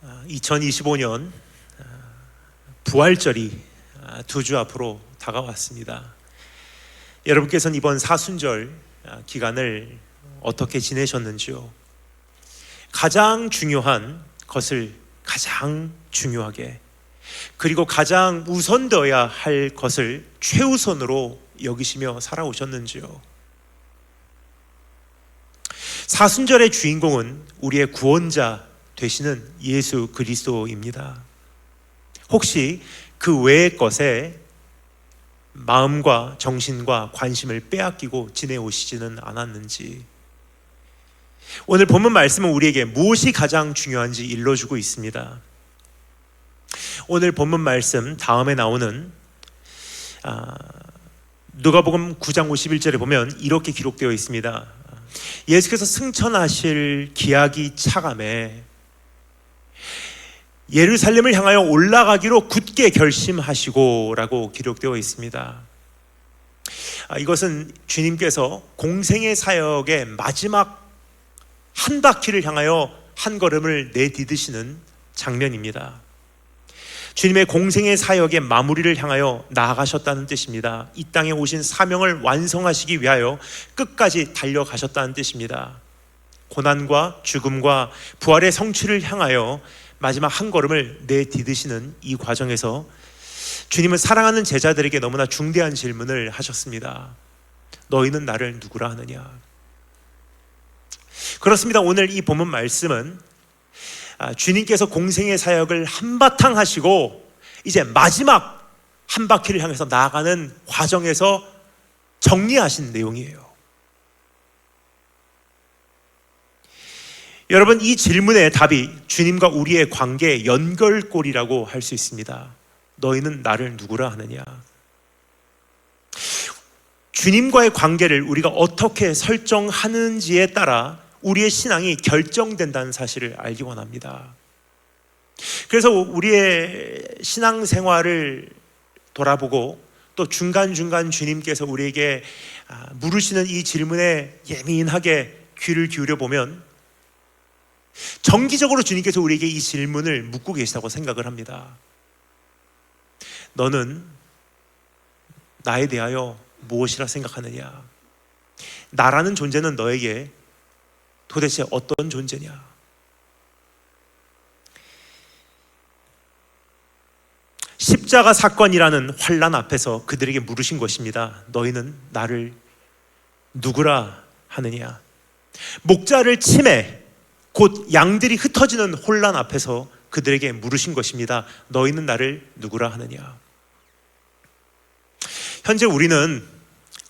2025년 부활절이 두 주 앞으로 다가왔습니다. 여러분께서는 이번 사순절 기간을 어떻게 지내셨는지요? 가장 중요한 것을 가장 중요하게, 그리고 가장 우선되어야 할 것을 최우선으로 여기시며 살아오셨는지요? 사순절의 주인공은 우리의 구원자 되시는 예수 그리스도입니다. 혹시 그 외의 것에 마음과 정신과 관심을 빼앗기고 지내오시지는 않았는지, 오늘 본문 말씀은 우리에게 무엇이 가장 중요한지 일러주고 있습니다. 오늘 본문 말씀 다음에 나오는 누가복음 9장 51절에 보면 이렇게 기록되어 있습니다. 예수께서 승천하실 기약이 차감해 예루살렘을 향하여 올라가기로 굳게 결심하시고 라고 기록되어 있습니다. 이것은 주님께서 공생의 사역의 마지막 한 바퀴를 향하여 한 걸음을 내디디시는 장면입니다. 주님의 공생의 사역의 마무리를 향하여 나아가셨다는 뜻입니다. 이 땅에 오신 사명을 완성하시기 위하여 끝까지 달려가셨다는 뜻입니다. 고난과 죽음과 부활의 성취를 향하여 마지막 한 걸음을 내디디시는 이 과정에서 주님은 사랑하는 제자들에게 너무나 중대한 질문을 하셨습니다. 너희는 나를 누구라 하느냐? 그렇습니다. 오늘 이 본문 말씀은 주님께서 공생의 사역을 한바탕 하시고 이제 마지막 한 바퀴를 향해서 나아가는 과정에서 정리하신 내용이에요. 여러분, 이 질문의 답이 주님과 우리의 관계의 연결고리라고 할 수 있습니다. 너희는 나를 누구라 하느냐? 주님과의 관계를 우리가 어떻게 설정하는지에 따라 우리의 신앙이 결정된다는 사실을 알기 원합니다. 그래서 우리의 신앙생활을 돌아보고 또 중간중간 주님께서 우리에게 물으시는 이 질문에 예민하게 귀를 기울여 보면 정기적으로 주님께서 우리에게 이 질문을 묻고 계시다고 생각을 합니다. 너는 나에 대하여 무엇이라 생각하느냐? 나라는 존재는 너에게 도대체 어떤 존재냐? 십자가 사건이라는 환난 앞에서 그들에게 물으신 것입니다. 너희는 나를 누구라 하느냐? 목자를 치매, 곧 양들이 흩어지는 혼란 앞에서 그들에게 물으신 것입니다. 너희는 나를 누구라 하느냐? 현재 우리는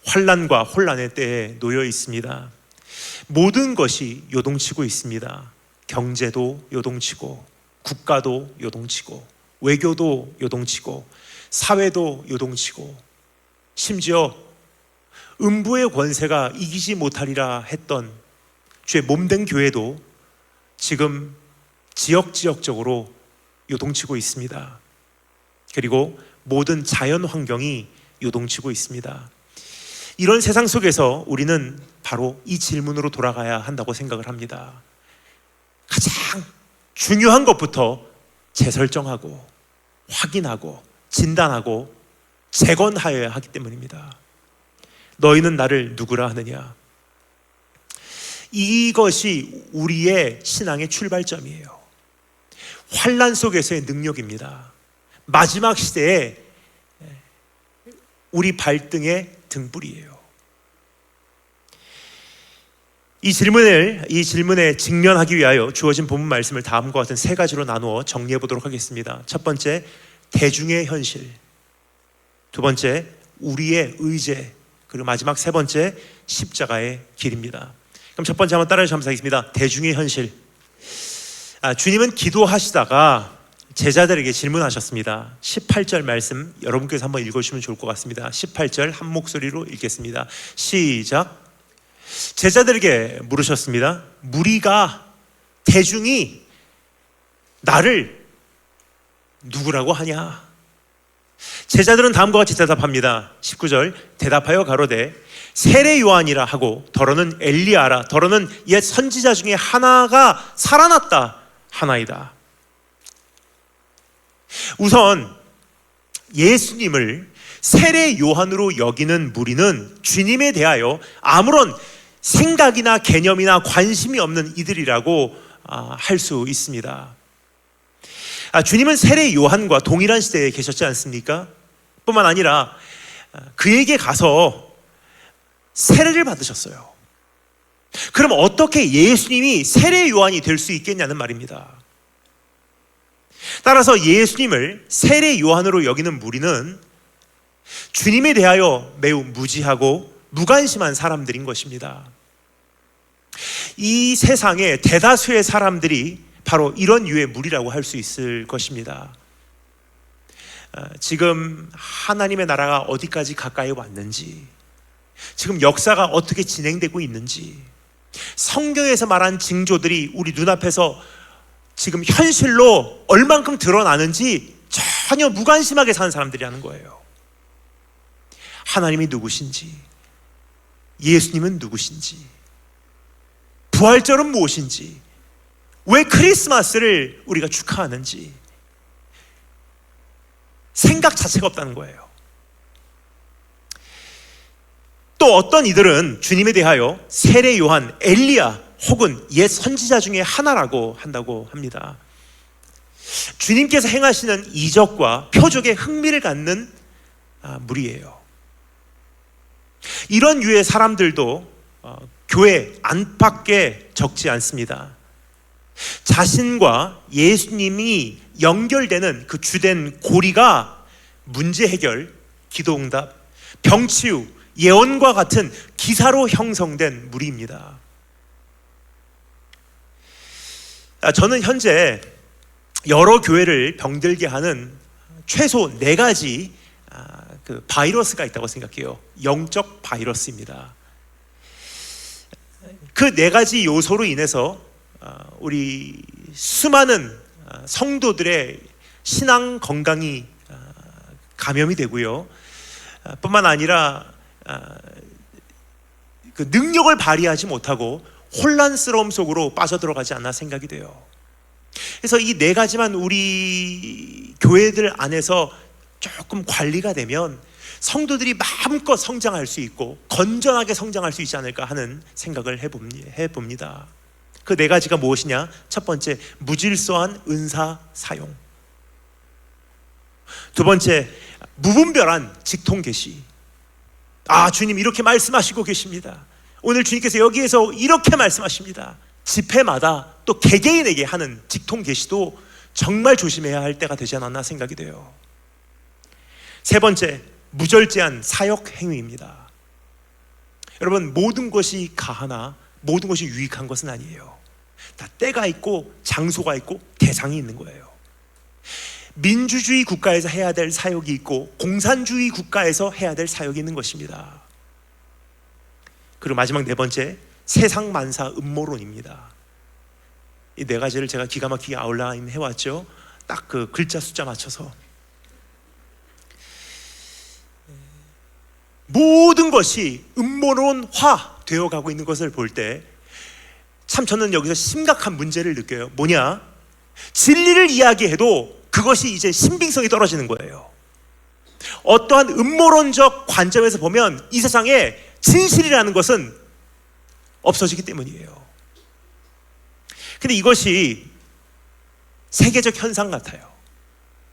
환난과 혼란의 때에 놓여 있습니다. 모든 것이 요동치고 있습니다. 경제도 요동치고, 국가도 요동치고, 외교도 요동치고, 사회도 요동치고, 심지어 음부의 권세가 이기지 못하리라 했던 주의 몸된 교회도 지금 지역적으로 요동치고 있습니다. 그리고 모든 자연 환경이 요동치고 있습니다. 이런 세상 속에서 우리는 바로 이 질문으로 돌아가야 한다고 생각을 합니다. 가장 중요한 것부터 재설정하고 확인하고 진단하고 재건하여야 하기 때문입니다. 너희는 나를 누구라 하느냐? 이것이 우리의 신앙의 출발점이에요. 환난 속에서의 능력입니다. 마지막 시대에 우리 발등의 등불이에요. 이 질문에 직면하기 위하여 주어진 본문 말씀을 다음과 같은 세 가지로 나누어 정리해 보도록 하겠습니다. 첫 번째, 대중의 현실. 두 번째, 우리의 의제. 그리고 마지막 세 번째, 십자가의 길입니다. 그럼 첫 번째 한번 따라해 주시면 감사하겠습니다. 대중의 현실. 주님은 기도하시다가 제자들에게 질문하셨습니다. 18절 말씀 여러분께서 한번 읽어주시면 좋을 것 같습니다. 18절 한 목소리로 읽겠습니다. 시작. 제자들에게 물으셨습니다. 무리가, 대중이 나를 누구라고 하냐? 제자들은 다음과 같이 대답합니다. 19절 대답하여 가로되 세례 요한이라 하고 더러는 엘리야라 더러는 옛 선지자 중에 하나가 살아났다 하나이다. 우선 예수님을 세례 요한으로 여기는 무리는 주님에 대하여 아무런 생각이나 개념이나 관심이 없는 이들이라고 할 수 있습니다. 주님은 세례 요한과 동일한 시대에 계셨지 않습니까? 뿐만 아니라 그에게 가서 세례를 받으셨어요. 그럼 어떻게 예수님이 세례 요한이 될 수 있겠냐는 말입니다. 따라서 예수님을 세례 요한으로 여기는 무리는 주님에 대하여 매우 무지하고 무관심한 사람들인 것입니다. 이 세상의 대다수의 사람들이 바로 이런 유의 무리라고 할 수 있을 것입니다. 지금 하나님의 나라가 어디까지 가까이 왔는지, 지금 역사가 어떻게 진행되고 있는지, 성경에서 말한 징조들이 우리 눈앞에서 지금 현실로 얼만큼 드러나는지 전혀 무관심하게 사는 사람들이라는 거예요. 하나님이 누구신지, 예수님은 누구신지, 부활절은 무엇인지, 왜 크리스마스를 우리가 축하하는지 생각 자체가 없다는 거예요. 또 어떤 이들은 주님에 대하여 세례 요한, 엘리야 혹은 옛 선지자 중에 하나라고 한다고 합니다. 주님께서 행하시는 이적과 표적에 흥미를 갖는 무리예요. 이런 유의 사람들도 교회 안팎에 적지 않습니다. 자신과 예수님이 연결되는 그 주된 고리가 문제 해결, 기도응답, 병치유, 예언과 같은 기사로 형성된 무리입니다. 저는 현재 여러 교회를 병들게 하는 최소 4가지 그 바이러스가 있다고 생각해요. 영적 바이러스입니다. 그 4가지 요소로 인해서 우리 수많은 성도들의 신앙 건강이 감염이 되고요. 뿐만 아니라 그 능력을 발휘하지 못하고 혼란스러움 속으로 빠져들어가지 않나 생각이 돼요. 그래서 이 4가지만 우리 교회들 안에서 조금 관리가 되면 성도들이 마음껏 성장할 수 있고 건전하게 성장할 수 있지 않을까 하는 생각을 해봅니다. 그 4가지가 무엇이냐? 첫 번째, 무질서한 은사 사용. 두 번째, 무분별한 직통 계시. 주님 이렇게 말씀하시고 계십니다. 오늘 주님께서 여기에서 이렇게 말씀하십니다. 집회마다 또 개개인에게 하는 직통 계시도 정말 조심해야 할 때가 되지 않았나 생각이 돼요. 세 번째, 무절제한 사역 행위입니다. 여러분, 모든 것이 가하나 모든 것이 유익한 것은 아니에요. 다 때가 있고 장소가 있고 대상이 있는 거예요. 민주주의 국가에서 해야 될 사역이 있고 공산주의 국가에서 해야 될 사역이 있는 것입니다. 그리고 마지막 4번째, 세상 만사 음모론입니다. 이 4가지를 제가 기가 막히게 아웃라인 해왔죠. 딱 그 글자 숫자 맞춰서. 모든 것이 음모론화 되어가고 있는 것을 볼 때 참 저는 여기서 심각한 문제를 느껴요. 뭐냐? 진리를 이야기해도 그것이 이제 신빙성이 떨어지는 거예요. 어떠한 음모론적 관점에서 보면 이 세상에 진실이라는 것은 없어지기 때문이에요. 근데 이것이 세계적 현상 같아요.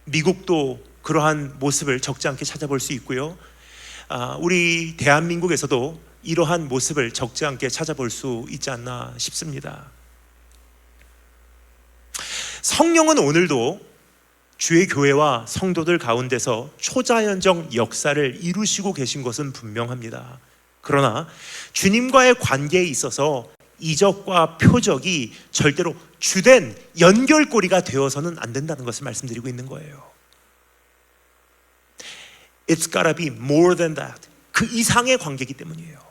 미국도 그러한 모습을 적지 않게 찾아볼 수 있고요. 우리 대한민국에서도 이러한 모습을 적지 않게 찾아볼 수 있지 않나 싶습니다. 성령은 오늘도 주의 교회와 성도들 가운데서 초자연적 역사를 이루시고 계신 것은 분명합니다. 그러나 주님과의 관계에 있어서 이적과 표적이 절대로 주된 연결고리가 되어서는 안 된다는 것을 말씀드리고 있는 거예요. It's gotta be more than that. 그 이상의 관계이기 때문이에요.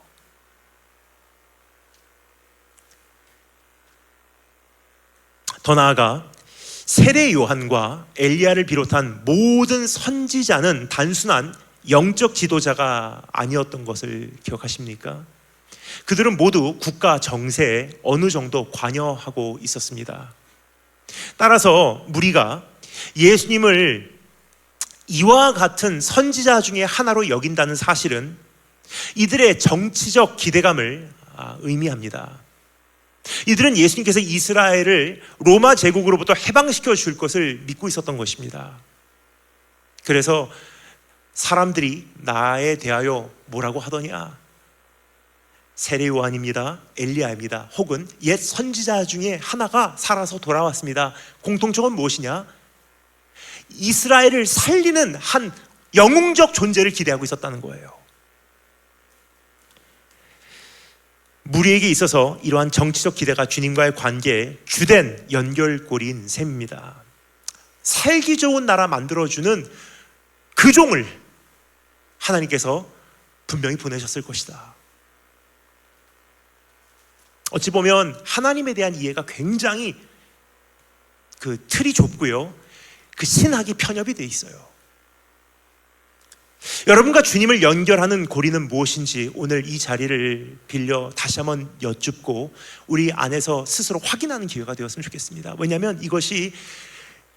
더 나아가 세례 요한과 엘리야를 비롯한 모든 선지자는 단순한 영적 지도자가 아니었던 것을 기억하십니까? 그들은 모두 국가 정세에 어느 정도 관여하고 있었습니다. 따라서 무리가 예수님을 이와 같은 선지자 중에 하나로 여긴다는 사실은 이들의 정치적 기대감을 의미합니다. 이들은 예수님께서 이스라엘을 로마 제국으로부터 해방시켜 줄 것을 믿고 있었던 것입니다. 그래서 사람들이 나에 대하여 뭐라고 하더냐? 세례 요한입니다, 엘리야입니다, 혹은 옛 선지자 중에 하나가 살아서 돌아왔습니다. 공통점은 무엇이냐? 이스라엘을 살리는 한 영웅적 존재를 기대하고 있었다는 거예요. 무리에게 있어서 이러한 정치적 기대가 주님과의 관계에 주된 연결고리인 셈입니다. 살기 좋은 나라 만들어주는 그 종을 하나님께서 분명히 보내셨을 것이다. 어찌 보면 하나님에 대한 이해가 굉장히 그 틀이 좁고요, 그 신학이 편협이 돼 있어요. 여러분과 주님을 연결하는 고리는 무엇인지 오늘 이 자리를 빌려 다시 한번 여쭙고 우리 안에서 스스로 확인하는 기회가 되었으면 좋겠습니다. 왜냐하면 이것이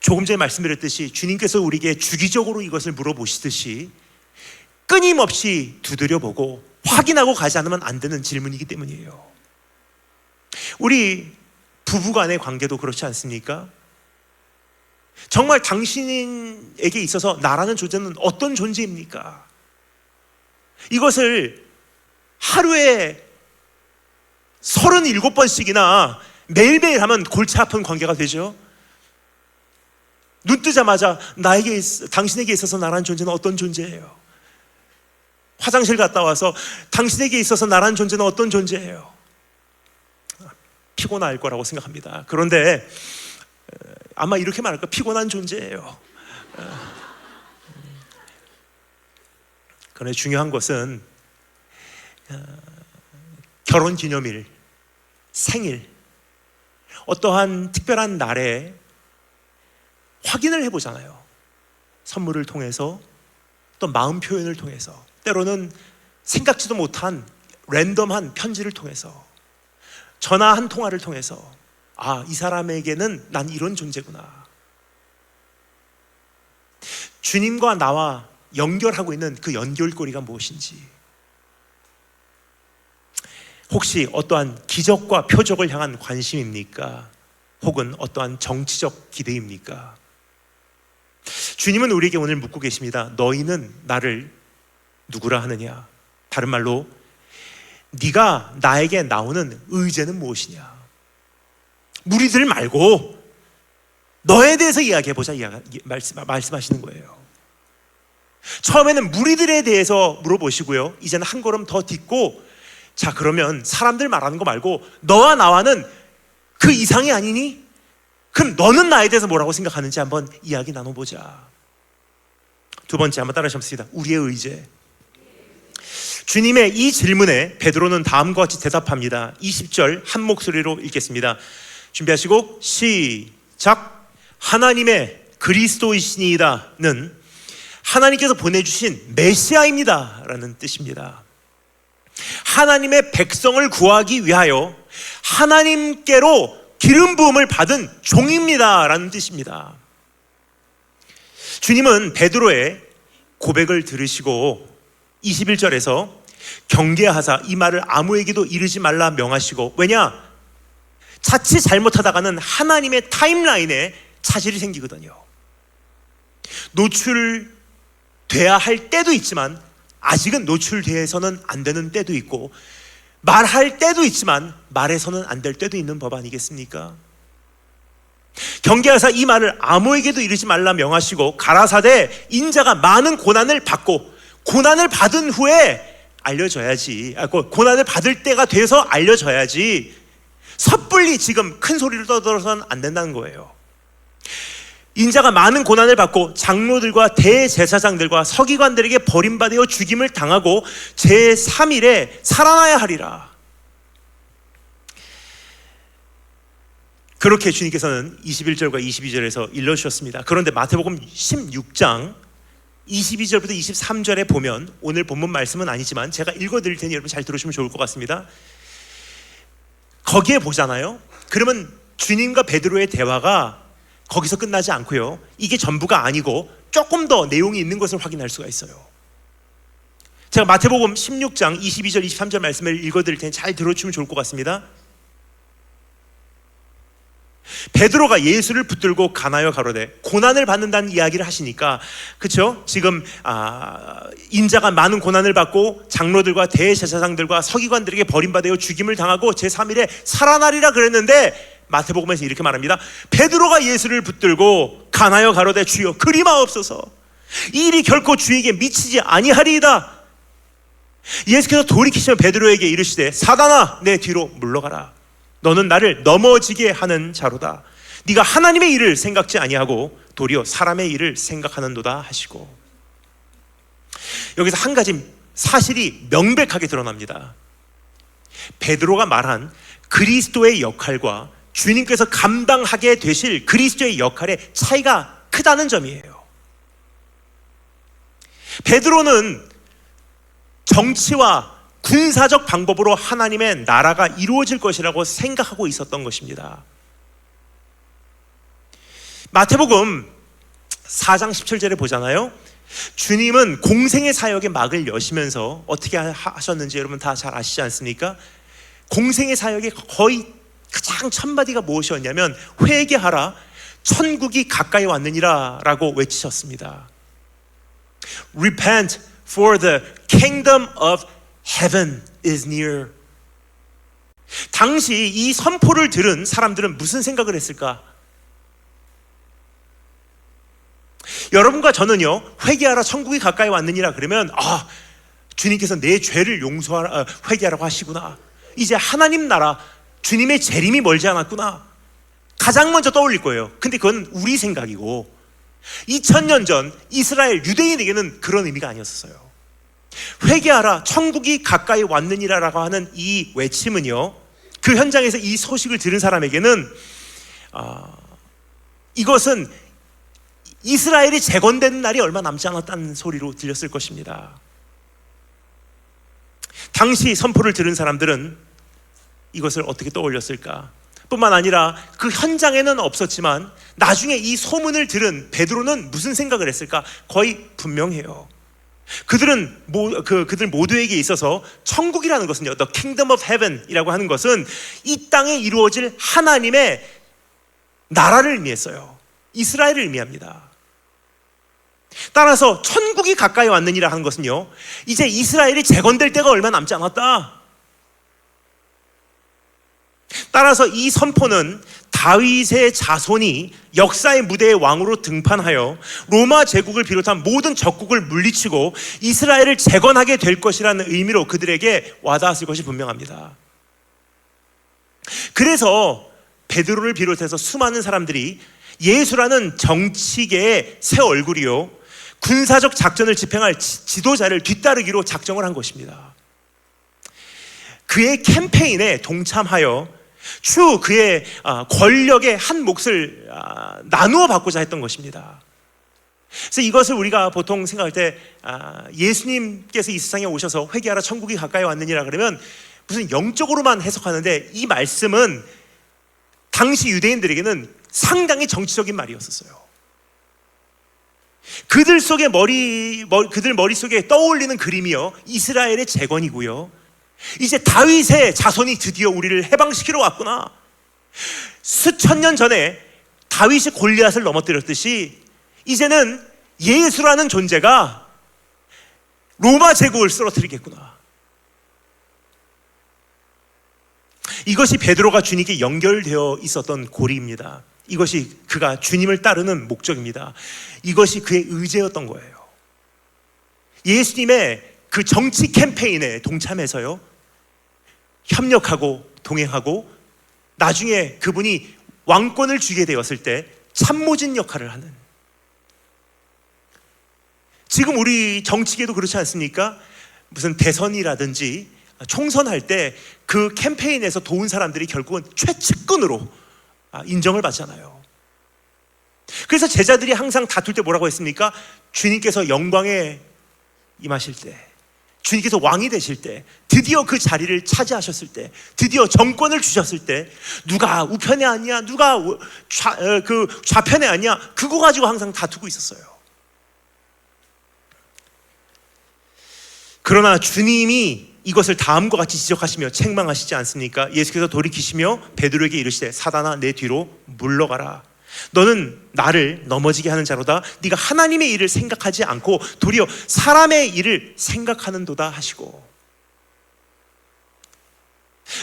조금 전에 말씀드렸듯이 주님께서 우리에게 주기적으로 이것을 물어보시듯이 끊임없이 두드려보고 확인하고 가지 않으면 안 되는 질문이기 때문이에요. 우리 부부간의 관계도 그렇지 않습니까? 정말 당신에게 있어서 나라는 존재는 어떤 존재입니까? 이것을 하루에 37번씩이나 매일매일 하면 골치 아픈 관계가 되죠. 눈 뜨자마자 당신에게 있어서 나라는 존재는 어떤 존재예요? 화장실 갔다 와서 당신에게 있어서 나라는 존재는 어떤 존재예요? 피곤할 거라고 생각합니다. 그런데 아마 이렇게 말할 거예요. 피곤한 존재예요. 그런데 중요한 것은 결혼기념일, 생일, 어떠한 특별한 날에 확인을 해보잖아요. 선물을 통해서, 또 마음 표현을 통해서, 때로는 생각지도 못한 랜덤한 편지를 통해서, 전화 한 통화를 통해서, 이 사람에게는 난 이런 존재구나. 주님과 나와 연결하고 있는 그 연결고리가 무엇인지, 혹시 어떠한 기적과 표적을 향한 관심입니까? 혹은 어떠한 정치적 기대입니까? 주님은 우리에게 오늘 묻고 계십니다. 너희는 나를 누구라 하느냐? 다른 말로 네가 나에게 나오는 의제는 무엇이냐? 무리들 말고 너에 대해서 이야기해보자 말씀하시는 거예요. 처음에는 무리들에 대해서 물어보시고요, 이제는 한 걸음 더 딛고, 자 그러면 사람들 말하는 거 말고 너와 나와는 그 이상이 아니니? 그럼 너는 나에 대해서 뭐라고 생각하는지 한번 이야기 나눠보자. 두 번째, 한번 따라하시겠습니다. 우리의 의제. 주님의 이 질문에 베드로는 다음과 같이 대답합니다. 20절 한 목소리로 읽겠습니다. 준비하시고 시작. 하나님의 그리스도이시니이다는 하나님께서 보내주신 메시아입니다 라는 뜻입니다. 하나님의 백성을 구하기 위하여 하나님께로 기름 부음을 받은 종입니다 라는 뜻입니다. 주님은 베드로의 고백을 들으시고 21절에서 경계하사 이 말을 아무에게도 이르지 말라 명하시고, 왜냐? 자칫 잘못하다가는 하나님의 타임라인에 차질이 생기거든요. 노출돼야 할 때도 있지만 아직은 노출돼서는 안 되는 때도 있고, 말할 때도 있지만 말해서는 안 될 때도 있는 법 아니겠습니까? 경계하사 이 말을 아무에게도 이르지 말라 명하시고 가라사대 인자가 많은 고난을 받고 고난을 받은 후에 알려져야지, 고난을 받을 때가 돼서 알려져야지 섣불리 지금 큰 소리를 떠들어서는 안 된다는 거예요. 인자가 많은 고난을 받고 장로들과 대제사장들과 서기관들에게 버림받아 죽임을 당하고 제3일에 살아나야 하리라. 그렇게 주님께서는 21절과 22절에서 일러주셨습니다. 그런데 마태복음 16장 22절부터 23절에 보면, 오늘 본문 말씀은 아니지만 제가 읽어드릴 테니 여러분 잘 들으시면 좋을 것 같습니다. 거기에 보잖아요. 그러면 주님과 베드로의 대화가 거기서 끝나지 않고요. 이게 전부가 아니고 조금 더 내용이 있는 것을 확인할 수가 있어요. 제가 마태복음 16장 22절 23절 말씀을 읽어드릴 테니 잘 들어주면 좋을 것 같습니다. 베드로가 예수를 붙들고 가나요 가로되, 고난을 받는다는 이야기를 하시니까, 그렇죠? 지금 인자가 많은 고난을 받고 장로들과 대제사장들과 서기관들에게 버림받아 죽임을 당하고 제3일에 살아나리라 그랬는데, 마태복음에서 이렇게 말합니다. 베드로가 예수를 붙들고 가나요 가로되, 주여 그리 마옵소서, 이 일이 결코 주에게 미치지 아니하리이다. 예수께서 돌이키시면 베드로에게 이르시되, 사단아 내 뒤로 물러가라. 너는 나를 넘어지게 하는 자로다. 네가 하나님의 일을 생각지 아니하고 도리어 사람의 일을 생각하는도다 하시고, 여기서 한 가지 사실이 명백하게 드러납니다. 베드로가 말한 그리스도의 역할과 주님께서 감당하게 되실 그리스도의 역할의 차이가 크다는 점이에요. 베드로는 정치와 군사적 방법으로 하나님의 나라가 이루어질 것이라고 생각하고 있었던 것입니다. 마태복음 4장 17절에 보잖아요. 주님은 공생의 사역의 막을 여시면서 어떻게 하셨는지 여러분 다 잘 아시지 않습니까? 공생의 사역의 거의 가장 첫마디가 무엇이었냐면, 회개하라, 천국이 가까이 왔느니라 라고 외치셨습니다. Repent, for the kingdom of Heaven is near. 당시 이 선포를 들은 사람들은 무슨 생각을 했을까? 여러분과 저는요, 회개하라 천국이 가까이 왔느니라 그러면, 주님께서 내 죄를 용서하라, 회개하라고 하시구나, 이제 하나님 나라, 주님의 재림이 멀지 않았구나, 가장 먼저 떠올릴 거예요. 근데 그건 우리 생각이고, 2000년 전 이스라엘 유대인에게는 그런 의미가 아니었어요. 회개하라 천국이 가까이 왔느니라 라고 하는 이 외침은요, 그 현장에서 이 소식을 들은 사람에게는 이것은 이스라엘이 재건되는 날이 얼마 남지 않았다는 소리로 들렸을 것입니다. 당시 선포를 들은 사람들은 이것을 어떻게 떠올렸을까? 뿐만 아니라 그 현장에는 없었지만 나중에 이 소문을 들은 베드로는 무슨 생각을 했을까? 거의 분명해요. 그들 모두에게 있어서 천국이라는 것은요, The Kingdom of Heaven 이라고 하는 것은 이 땅에 이루어질 하나님의 나라를 의미했어요. 이스라엘을 의미합니다. 따라서 천국이 가까이 왔느니라 하는 것은요, 이제 이스라엘이 재건될 때가 얼마 남지 않았다. 따라서 이 선포는 다윗의 자손이 역사의 무대의 왕으로 등판하여 로마 제국을 비롯한 모든 적국을 물리치고 이스라엘을 재건하게 될 것이라는 의미로 그들에게 와닿았을 것이 분명합니다. 그래서 베드로를 비롯해서 수많은 사람들이 예수라는 정치계의 새 얼굴이요, 군사적 작전을 집행할 지도자를 뒤따르기로 작정을 한 것입니다. 그의 캠페인에 동참하여 추후 그의 권력의 한 몫을 나누어 받고자 했던 것입니다. 그래서 이것을 우리가 보통 생각할 때 예수님께서 이 세상에 오셔서 회개하라 천국이 가까이 왔느니라 그러면 무슨 영적으로만 해석하는데, 이 말씀은 당시 유대인들에게는 상당히 정치적인 말이었어요. 그들 머릿속에 떠올리는 그림이요, 이스라엘의 재건이고요, 이제 다윗의 자손이 드디어 우리를 해방시키러 왔구나. 수천 년 전에 다윗이 골리앗을 넘어뜨렸듯이 이제는 예수라는 존재가 로마 제국을 쓰러뜨리겠구나. 이것이 베드로가 주님께 연결되어 있었던 고리입니다. 이것이 그가 주님을 따르는 목적입니다. 이것이 그의 의제였던 거예요. 예수님의 그 정치 캠페인에 동참해서요, 협력하고 동행하고 나중에 그분이 왕권을 주게 되었을 때 참모진 역할을 하는, 지금 우리 정치계도 그렇지 않습니까? 무슨 대선이라든지 총선할 때 그 캠페인에서 도운 사람들이 결국은 최측근으로 인정을 받잖아요. 그래서 제자들이 항상 다툴 때 뭐라고 했습니까? 주님께서 영광에 임하실 때, 주님께서 왕이 되실 때, 드디어 그 자리를 차지하셨을 때, 드디어 정권을 주셨을 때 누가 우편에 앉냐, 누가 좌편에 앉냐, 그거 가지고 항상 다투고 있었어요. 그러나 주님이 이것을 다음과 같이 지적하시며 책망하시지 않습니까? 예수께서 돌이키시며 베드로에게 이르시되 사단아 내 뒤로 물러가라. 너는 나를 넘어지게 하는 자로다. 네가 하나님의 일을 생각하지 않고 도리어 사람의 일을 생각하는도다 하시고.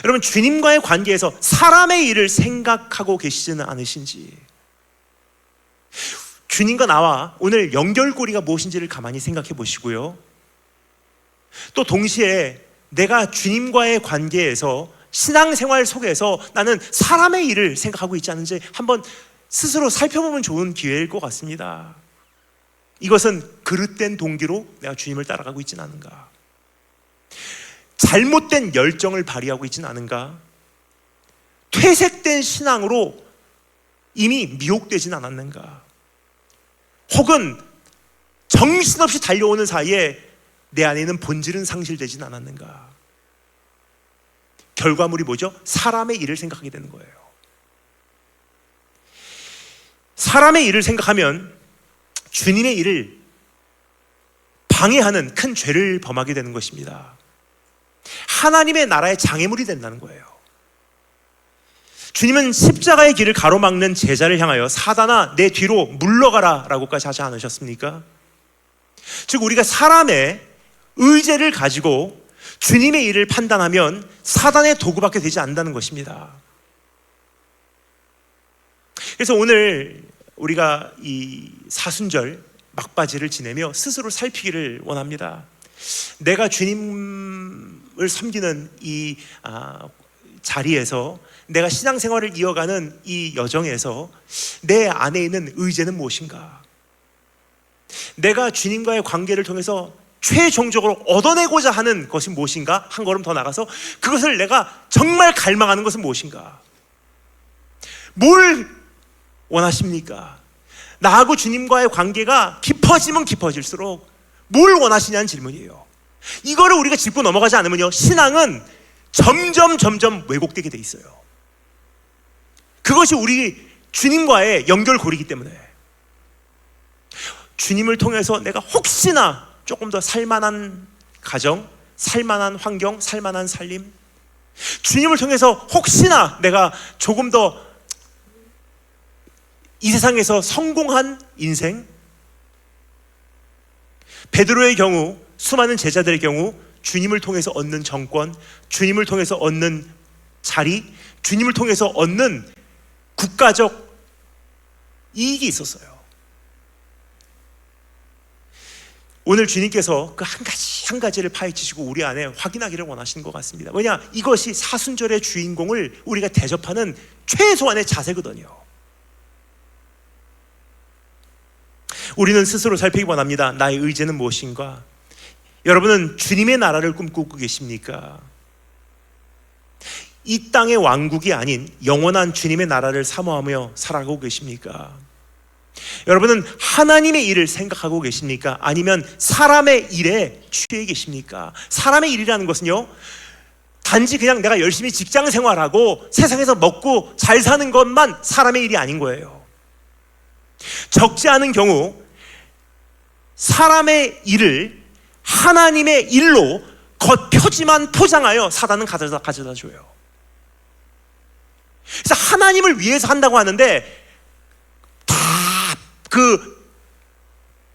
여러분, 주님과의 관계에서 사람의 일을 생각하고 계시지는 않으신지, 주님과 나와 오늘 연결고리가 무엇인지를 가만히 생각해 보시고요. 또 동시에 내가 주님과의 관계에서 신앙생활 속에서 나는 사람의 일을 생각하고 있지 않은지 한번 스스로 살펴보면 좋은 기회일 것 같습니다. 이것은 그릇된 동기로 내가 주님을 따라가고 있지는 않은가? 잘못된 열정을 발휘하고 있지는 않은가? 퇴색된 신앙으로 이미 미혹되지는 않았는가? 혹은 정신없이 달려오는 사이에 내 안에 있는 본질은 상실되지는 않았는가? 결과물이 뭐죠? 사람의 일을 생각하게 되는 거예요. 사람의 일을 생각하면 주님의 일을 방해하는 큰 죄를 범하게 되는 것입니다. 하나님의 나라의 장애물이 된다는 거예요. 주님은 십자가의 길을 가로막는 제자를 향하여 사단아 내 뒤로 물러가라 라고까지 하지 않으셨습니까? 즉 우리가 사람의 의제를 가지고 주님의 일을 판단하면 사단의 도구밖에 되지 않는다는 것입니다. 그래서 오늘 우리가 이 사순절 막바지를 지내며 스스로 살피기를 원합니다. 내가 주님을 섬기는 이 자리에서, 내가 신앙생활을 이어가는 이 여정에서 내 안에 있는 의제는 무엇인가? 내가 주님과의 관계를 통해서 최종적으로 얻어내고자 하는 것이 무엇인가? 한 걸음 더 나가서 그것을 내가 정말 갈망하는 것은 무엇인가? 뭘 원하십니까? 나하고 주님과의 관계가 깊어지면 깊어질수록 뭘 원하시냐는 질문이에요. 이거를 우리가 짚고 넘어가지 않으면요, 신앙은 점점 왜곡되게 돼 있어요. 그것이 우리 주님과의 연결고리이기 때문에 주님을 통해서 내가 혹시나 조금 더 살만한 가정, 살만한 환경, 살만한 살림, 주님을 통해서 혹시나 내가 조금 더 이 세상에서 성공한 인생, 베드로의 경우, 수많은 제자들의 경우 주님을 통해서 얻는 정권, 주님을 통해서 얻는 자리, 주님을 통해서 얻는 국가적 이익이 있었어요. 오늘 주님께서 그 한 가지를 파헤치시고 우리 안에 확인하기를 원하시는 것 같습니다. 왜냐? 이것이 사순절의 주인공을 우리가 대접하는 최소한의 자세거든요. 우리는 스스로 살피기 원합니다. 나의 의제는 무엇인가? 여러분은 주님의 나라를 꿈꾸고 계십니까? 이 땅의 왕국이 아닌 영원한 주님의 나라를 사모하며 살아가고 계십니까? 여러분은 하나님의 일을 생각하고 계십니까? 아니면 사람의 일에 취해 계십니까? 사람의 일이라는 것은요, 단지 그냥 내가 열심히 직장 생활하고 세상에서 먹고 잘 사는 것만 사람의 일이 아닌 거예요. 적지 않은 경우 사람의 일을 하나님의 일로 겉표지만 포장하여 사단은 가져다 줘요. 그래서 하나님을 위해서 한다고 하는데 다 그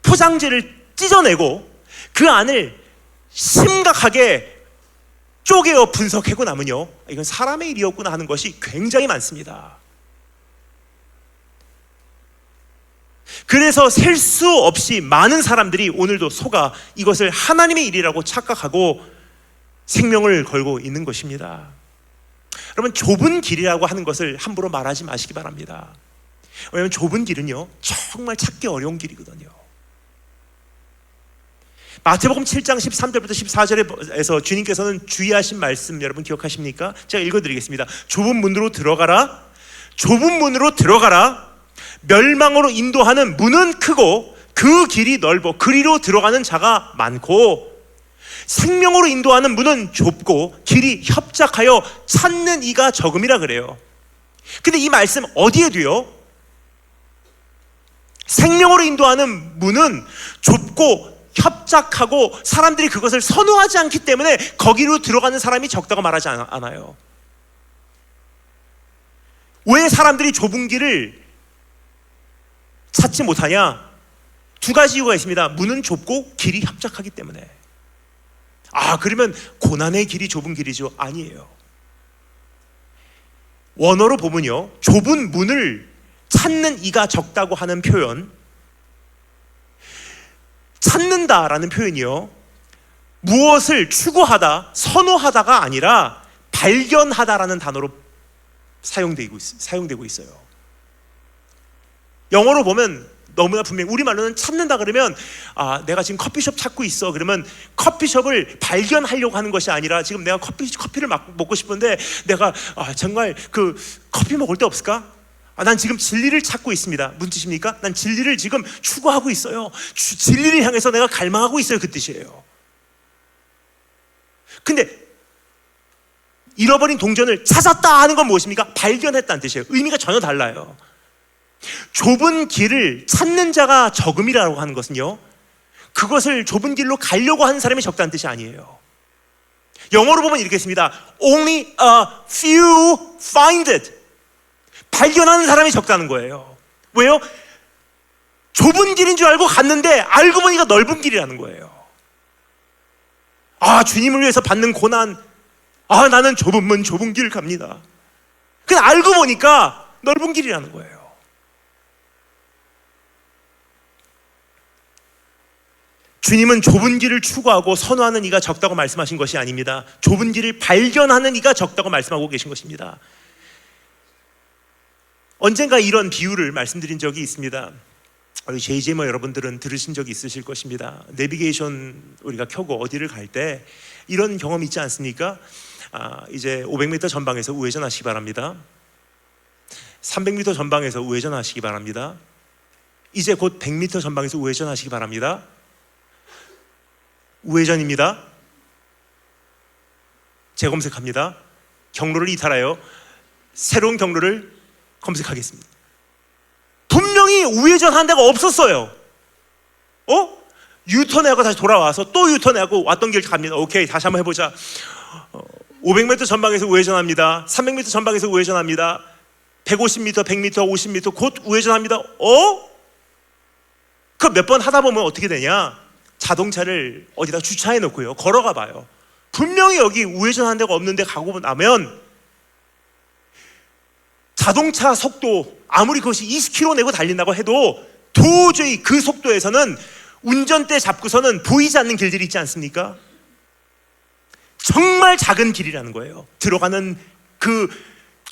포장지를 찢어내고 그 안을 심각하게 쪼개어 분석하고 나면요, 이건 사람의 일이었구나 하는 것이 굉장히 많습니다. 그래서 셀 수 없이 많은 사람들이 오늘도 속아 이것을 하나님의 일이라고 착각하고 생명을 걸고 있는 것입니다. 여러분, 좁은 길이라고 하는 것을 함부로 말하지 마시기 바랍니다. 왜냐하면 좁은 길은요, 정말 찾기 어려운 길이거든요. 마태복음 7장 13절부터 14절에서 주님께서는 주의하신 말씀 여러분 기억하십니까? 제가 읽어드리겠습니다. 좁은 문으로 들어가라. 좁은 문으로 들어가라. 멸망으로 인도하는 문은 크고 그 길이 넓어 그리로 들어가는 자가 많고. 생명으로 인도하는 문은 좁고 길이 협착하여 찾는 이가 적음이라 그래요. 근데 이 말씀 어디에 돼요? 생명으로 인도하는 문은 좁고 협착하고 사람들이 그것을 선호하지 않기 때문에 거기로 들어가는 사람이 적다고 말하지 않아요. 왜 사람들이 좁은 길을 찾지 못하냐? 두 가지 이유가 있습니다. 문은 좁고 길이 협착하기 때문에. 그러면 고난의 길이 좁은 길이죠? 아니에요. 원어로 보면요, 좁은 문을 찾는 이가 적다고 하는 표현, 찾는다라는 표현이요, 무엇을 추구하다, 선호하다가 아니라 발견하다라는 단어로 사용되고 있어요. 영어로 보면 너무나 분명히, 우리말로는 찾는다 그러면 내가 지금 커피숍 찾고 있어. 그러면 커피숍을 발견하려고 하는 것이 아니라 지금 내가 커피를 먹고 싶은데 내가 정말 그 커피 먹을 데 없을까? 난 지금 진리를 찾고 있습니다. 무슨 뜻입니까? 난 진리를 지금 추구하고 있어요. 진리를 향해서 내가 갈망하고 있어요. 그 뜻이에요. 근데 잃어버린 동전을 찾았다 하는 건 무엇입니까? 발견했다는 뜻이에요. 의미가 전혀 달라요. 좁은 길을 찾는 자가 적음이라고 하는 것은요, 그것을 좁은 길로 가려고 하는 사람이 적다는 뜻이 아니에요. 영어로 보면 이렇게 씁니다. Only a few find it. 발견하는 사람이 적다는 거예요. 왜요? 좁은 길인 줄 알고 갔는데 알고 보니까 넓은 길이라는 거예요. 주님을 위해서 받는 고난, 나는 좁은 문 좁은 길 갑니다. 그냥 알고 보니까 넓은 길이라는 거예요. 주님은 좁은 길을 추구하고 선호하는 이가 적다고 말씀하신 것이 아닙니다. 좁은 길을 발견하는 이가 적다고 말씀하고 계신 것입니다. 언젠가 이런 비유를 말씀드린 적이 있습니다. 우리 JJ모 여러분들은 들으신 적이 있으실 것입니다. 내비게이션 우리가 켜고 어디를 갈 때 이런 경험 있지 않습니까? 이제 500m 전방에서 우회전하시기 바랍니다. 300m 전방에서 우회전하시기 바랍니다. 이제 곧 100m 전방에서 우회전하시기 바랍니다. 우회전입니다. 재검색합니다. 경로를 이탈하여 새로운 경로를 검색하겠습니다. 분명히 우회전한 데가 없었어요. 유턴하고 다시 돌아와서 또 유턴하고 왔던 길 갑니다. 오케이, 다시 한번 해보자. 500m 전방에서 우회전합니다. 300m 전방에서 우회전합니다. 150m, 100m, 50m 곧 우회전합니다. 그 몇 번 하다 보면 어떻게 되냐? 자동차를 어디다 주차해 놓고요, 걸어가 봐요. 분명히 여기 우회전한 데가 없는데 가고 나면 자동차 속도 아무리 그것이 20km 내고 달린다고 해도 도저히 그 속도에서는 운전대 잡고서는 보이지 않는 길들이 있지 않습니까? 정말 작은 길이라는 거예요. 들어가는 그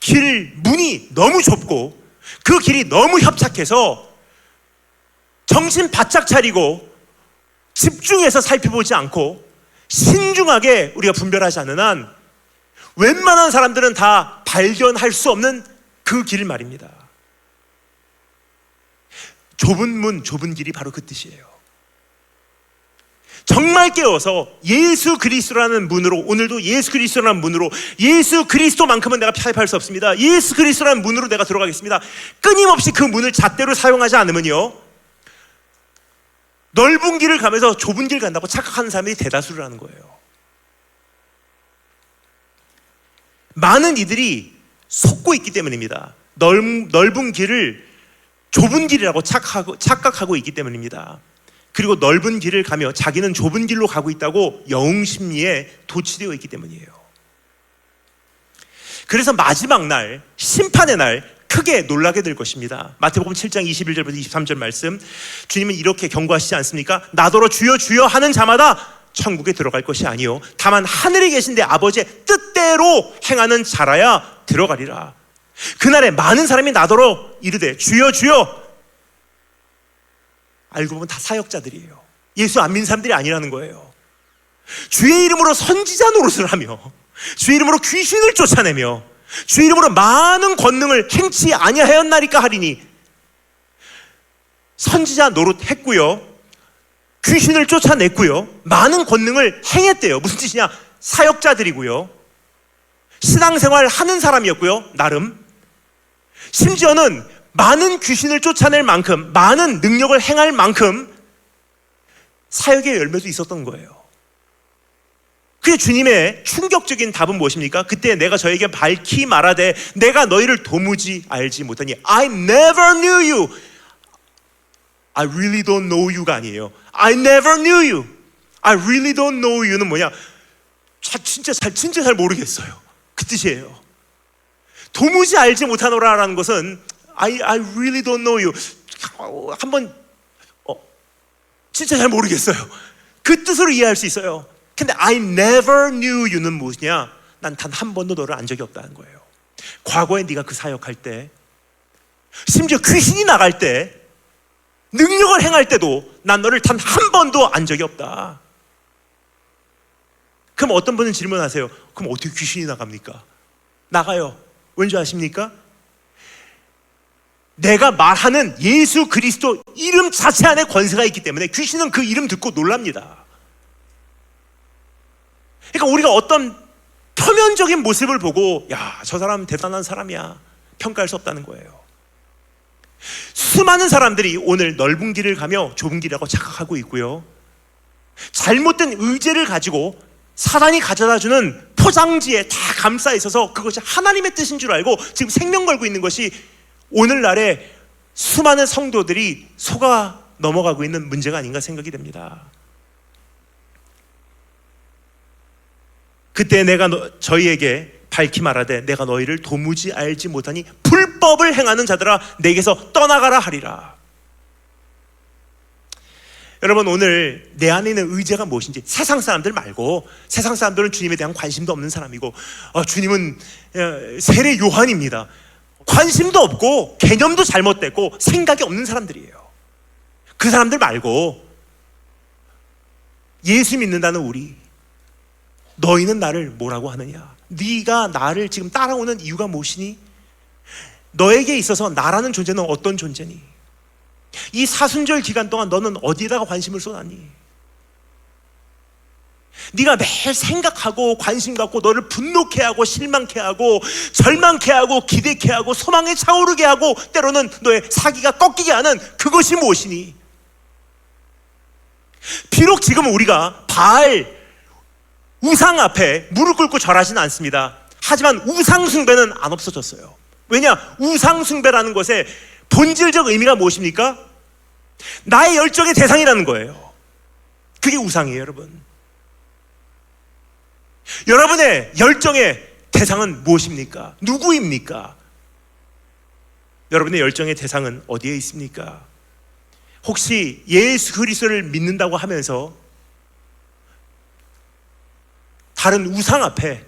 길 문이 너무 좁고 그 길이 너무 협착해서 정신 바짝 차리고 집중해서 살펴보지 않고 신중하게 우리가 분별하지 않는 한 웬만한 사람들은 다 발견할 수 없는 그 길 말입니다. 좁은 문, 좁은 길이 바로 그 뜻이에요. 정말 깨워서 예수 그리스도라는 문으로, 오늘도 예수 그리스도라는 문으로, 예수 그리스도만큼은 내가 타협할 수 없습니다. 예수 그리스도라는 문으로 내가 들어가겠습니다. 끊임없이 그 문을 잣대로 사용하지 않으면요, 넓은 길을 가면서 좁은 길 간다고 착각하는 사람이 대다수라는 거예요. 많은 이들이 속고 있기 때문입니다. 넓은 길을 좁은 길이라고 착각하고 있기 때문입니다. 그리고 넓은 길을 가며 자기는 좁은 길로 가고 있다고 영심리에 도취되어 있기 때문이에요. 그래서 마지막 날, 심판의 날 크게 놀라게 될 것입니다. 마태복음 7장 21절부터 23절 말씀, 주님은 이렇게 경고하시지 않습니까? 나더러 주여 주여 하는 자마다 천국에 들어갈 것이 아니요 다만 하늘에 계신 내 아버지의 뜻대로 행하는 자라야 들어가리라. 그날에 많은 사람이 나더러 이르되 주여 주여. 알고 보면 다 사역자들이에요. 예수 안 믿는 사람들이 아니라는 거예요. 주의 이름으로 선지자 노릇을 하며 주의 이름으로 귀신을 쫓아내며 주의 이름으로 많은 권능을 행치 아니하였나리까 하리니, 선지자 노릇 했고요, 귀신을 쫓아냈고요. 많은 권능을 행했대요. 무슨 뜻이냐? 사역자들이고요. 신앙생활 하는 사람이었고요. 나름. 심지어는 많은 귀신을 쫓아낼 만큼, 많은 능력을 행할 만큼 사역의 열매도 있었던 거예요. 그게 주님의 충격적인 답은 무엇입니까? 그때 내가 저에게 밝히 말하되 내가 너희를 도무지 알지 못하니 I never knew you. I really don't know you가 아니에요. I never knew you. I really don't know you는 뭐냐? 진짜 잘 모르겠어요. 그 뜻이에요. 도무지 알지 못하노라라는 것은 I really don't know you. 한번 진짜 잘 모르겠어요. 그 뜻으로 이해할 수 있어요. 근데 I never knew you는 무엇이냐? 난 단 한 번도 너를 안 적이 없다는 거예요. 과거에 네가 그 사역할 때, 심지어 귀신이 나갈 때, 능력을 행할 때도 난 너를 단 한 번도 안 적이 없다. 그럼 어떤 분은 질문하세요. 그럼 어떻게 귀신이 나갑니까? 나가요. 왠지 아십니까? 내가 말하는 예수 그리스도 이름 자체 안에 권세가 있기 때문에 귀신은 그 이름 듣고 놀랍니다. 그러니까 우리가 어떤 표면적인 모습을 보고 야, 저 사람 대단한 사람이야 평가할 수 없다는 거예요. 수많은 사람들이 오늘 넓은 길을 가며 좁은 길이라고 착각하고 있고요. 잘못된 의제를 가지고 사단이 가져다주는 포장지에 다 감싸 있어서 그것이 하나님의 뜻인 줄 알고 지금 생명 걸고 있는 것이 오늘날의 수많은 성도들이 속아 넘어가고 있는 문제가 아닌가 생각이 됩니다. 그때 내가 저희에게 밝히 말하되 내가 너희를 도무지 알지 못하니 불법을 행하는 자들아 내게서 떠나가라 하리라. 여러분, 오늘 내 안에 있는 의제가 무엇인지, 세상 사람들 말고, 세상 사람들은 주님에 대한 관심도 없는 사람이고 주님은 세례 요한입니다. 관심도 없고 개념도 잘못됐고 생각이 없는 사람들이에요. 그 사람들 말고 예수 믿는다는 우리, 너희는 나를 뭐라고 하느냐? 네가 나를 지금 따라오는 이유가 무엇이니? 너에게 있어서 나라는 존재는 어떤 존재니? 이 사순절 기간 동안 너는 어디에다가 관심을 쏟았니? 네가 매일 생각하고 관심 갖고 너를 분노케 하고 실망케 하고 절망케 하고 기대케 하고 소망에 차오르게 하고 때로는 너의 사기가 꺾이게 하는 그것이 무엇이니? 비록 지금 우리가 바알 우상 앞에 무릎 꿇고 절하지는 않습니다. 하지만 우상 숭배는 안 없어졌어요. 왜냐? 우상 숭배라는 것의 본질적 의미가 무엇입니까? 나의 열정의 대상이라는 거예요. 그게 우상이에요, 여러분. 여러분의 열정의 대상은 무엇입니까? 누구입니까? 여러분의 열정의 대상은 어디에 있습니까? 혹시 예수 그리스도를 믿는다고 하면서 다른 우상 앞에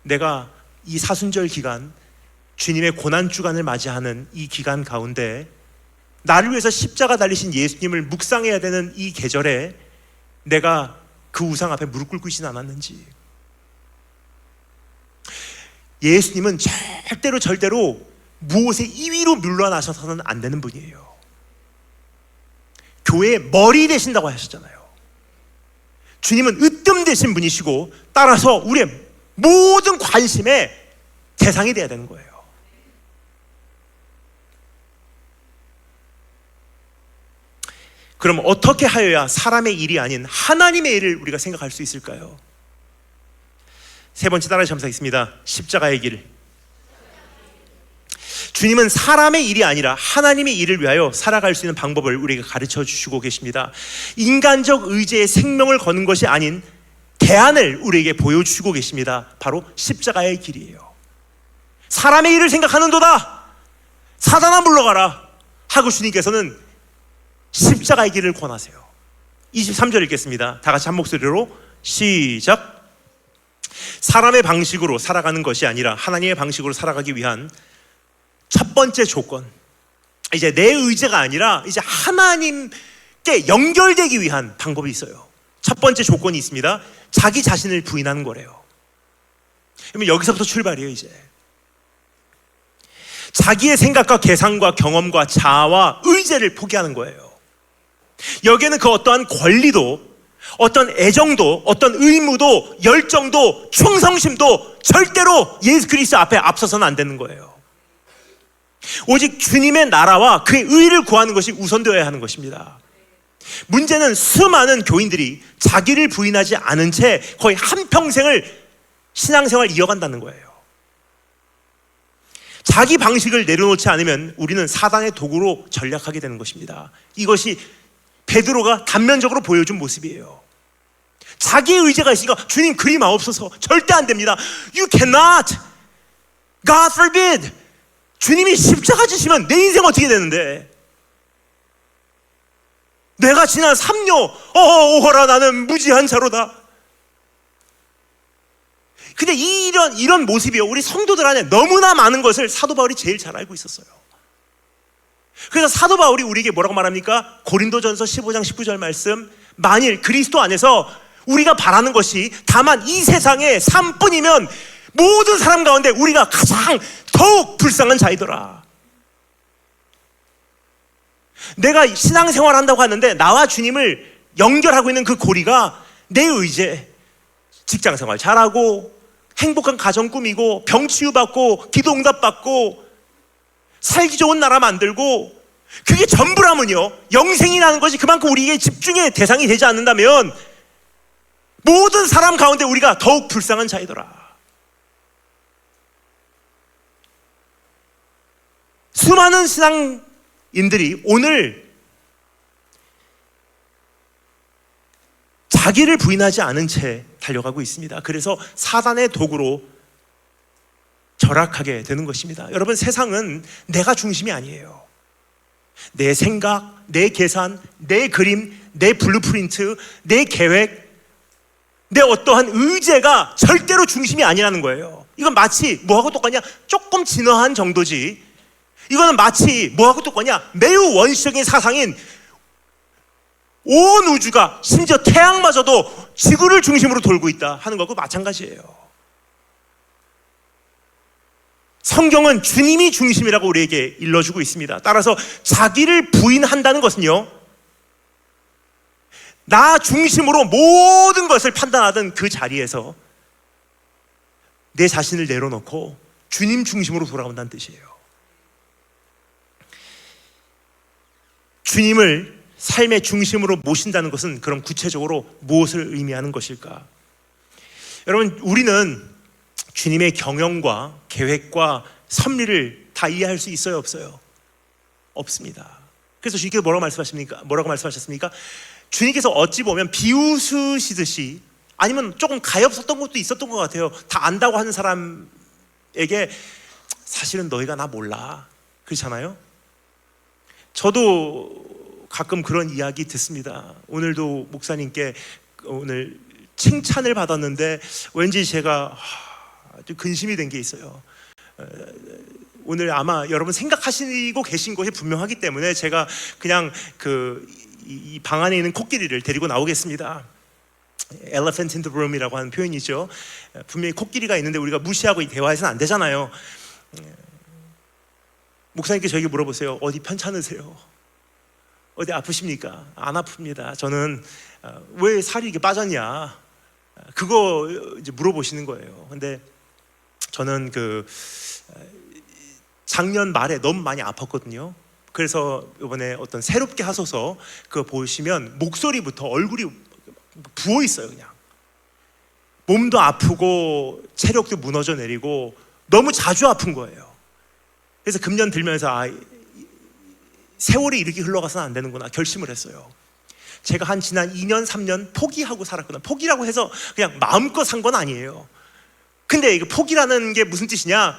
내가 이 사순절 기간, 주님의 고난주간을 맞이하는 이 기간 가운데 나를 위해서 십자가 달리신 예수님을 묵상해야 되는 이 계절에 내가 그 우상 앞에 무릎 꿇고 있지는 않았는지. 예수님은 절대로 무엇의 2위로 물러나셔서는 안 되는 분이에요. 교회의 머리 되신다고 하셨잖아요. 주님은 으뜸 되신 분이시고 따라서 우리의 모든 관심의 대상이 되어야 되는 거예요. 그럼 어떻게 하여야 사람의 일이 아닌 하나님의 일을 우리가 생각할 수 있을까요? 세 번째 따라 감사하겠습니다. 십자가의 길. 주님은 사람의 일이 아니라 하나님의 일을 위하여 살아갈 수 있는 방법을 우리에게 가르쳐 주시고 계십니다. 인간적 의지에 생명을 거는 것이 아닌 대안을 우리에게 보여주시고 계십니다. 바로 십자가의 길이에요. 사람의 일을 생각하는도다, 사단아 물러가라 하고 주님께서는 십자가의 길을 권하세요. 23절 읽겠습니다. 다 같이 한 목소리로 시작. 사람의 방식으로 살아가는 것이 아니라 하나님의 방식으로 살아가기 위한 첫 번째 조건, 이제 내 의지가 아니라 이제 하나님께 연결되기 위한 방법이 있어요. 첫 번째 조건이 있습니다. 자기 자신을 부인하는 거래요. 그러면 여기서부터 출발이에요. 이제 자기의 생각과 계산과 경험과 자아와 의지를 포기하는 거예요. 여기에는 그 어떠한 권리도, 어떤 애정도, 어떤 의무도, 열정도, 충성심도 절대로 예수 그리스도 앞에 앞서서는 안 되는 거예요. 오직 주님의 나라와 그의 의를 구하는 것이 우선되어야 하는 것입니다. 문제는 수많은 교인들이 자기를 부인하지 않은 채 거의 한평생을 신앙생활 이어간다는 거예요. 자기 방식을 내려놓지 않으면 우리는 사단의 도구로 전략하게 되는 것입니다. 이것이 베드로가 단면적으로 보여준 모습이에요. 자기의 의지가 있으니까 주님 그리 마옵소서. 절대 안 됩니다. You cannot. God forbid. 주님이 십자가 지시면 내 인생 어떻게 되는데? 내가 지난 3년 오호라 나는 무지한 자로다. 근데 이런 모습이요, 우리 성도들 안에 너무나 많은 것을 사도 바울이 제일 잘 알고 있었어요. 그래서 사도 바울이 우리에게 뭐라고 말합니까? 고린도전서 15장 19절 말씀, 만일 그리스도 안에서 우리가 바라는 것이 다만 이 세상의 삶뿐이면 모든 사람 가운데 우리가 가장 더욱 불쌍한 자이더라. 내가 신앙생활 한다고 하는데 나와 주님을 연결하고 있는 그 고리가 내 의제, 직장생활 잘하고 행복한 가정 꾸미고 병 치유받고 기도 응답받고 살기 좋은 나라 만들고, 그게 전부라면요, 영생이라는 것이 그만큼 우리에게 집중의 대상이 되지 않는다면 모든 사람 가운데 우리가 더욱 불쌍한 자이더라. 수많은 신앙인들이 오늘 자기를 부인하지 않은 채 달려가고 있습니다. 그래서 사단의 도구로 절약하게 되는 것입니다. 여러분, 세상은 내가 중심이 아니에요. 내 생각, 내 계산, 내 그림, 내 블루프린트, 내 계획, 내 어떠한 의제가 절대로 중심이 아니라는 거예요. 이건 마치 뭐하고 똑같냐? 조금 진화한 정도지. 이거는 마치 뭐하고 똑같냐? 매우 원시적인 사상인 온 우주가, 심지어 태양마저도 지구를 중심으로 돌고 있다 하는 것과 마찬가지예요. 성경은 주님이 중심이라고 우리에게 일러주고 있습니다. 따라서 자기를 부인한다는 것은요, 나 중심으로 모든 것을 판단하던 그 자리에서 내 자신을 내려놓고 주님 중심으로 돌아온다는 뜻이에요. 주님을 삶의 중심으로 모신다는 것은 그럼 구체적으로 무엇을 의미하는 것일까? 여러분, 우리는 주님의 경영과 계획과 섭리를 다 이해할 수 있어요, 없어요? 없습니다. 그래서 주님께서 뭐라고 말씀하셨습니까? 주님께서 어찌 보면 비웃으시듯이, 아니면 조금 가엾었던 것도 있었던 것 같아요. 다 안다고 하는 사람에게 사실은 너희가 나 몰라, 그렇잖아요? 저도 가끔 그런 이야기 듣습니다. 오늘도 목사님께 오늘 칭찬을 받았는데 왠지 제가 아주 근심이 된 게 있어요. 오늘 아마 여러분 생각하시고 계신 것이 분명하기 때문에 제가 그냥 이 방 안에 있는 코끼리를 데리고 나오겠습니다. Elephant in the room이라고 하는 표현이죠. 분명히 코끼리가 있는데 우리가 무시하고 대화해서는 안 되잖아요. 목사님께 저에게 물어보세요. 어디 편찮으세요? 어디 아프십니까? 안 아픕니다. 저는 왜 살이 이렇게 빠졌냐? 그거 이제 물어보시는 거예요. 근데 저는 작년 말에 너무 많이 아팠거든요. 그래서 이번에 어떤 새롭게 하소서 그거 보시면 목소리부터 얼굴이 부어 있어요. 그냥 몸도 아프고 체력도 무너져 내리고 너무 자주 아픈 거예요. 그래서 금년 들면서 세월이 이렇게 흘러가서는 안 되는구나 결심을 했어요. 제가 한 지난 2년 3년 포기하고 살았구나. 포기라고 해서 그냥 마음껏 산 건 아니에요. 근데 이거 포기라는 게 무슨 뜻이냐?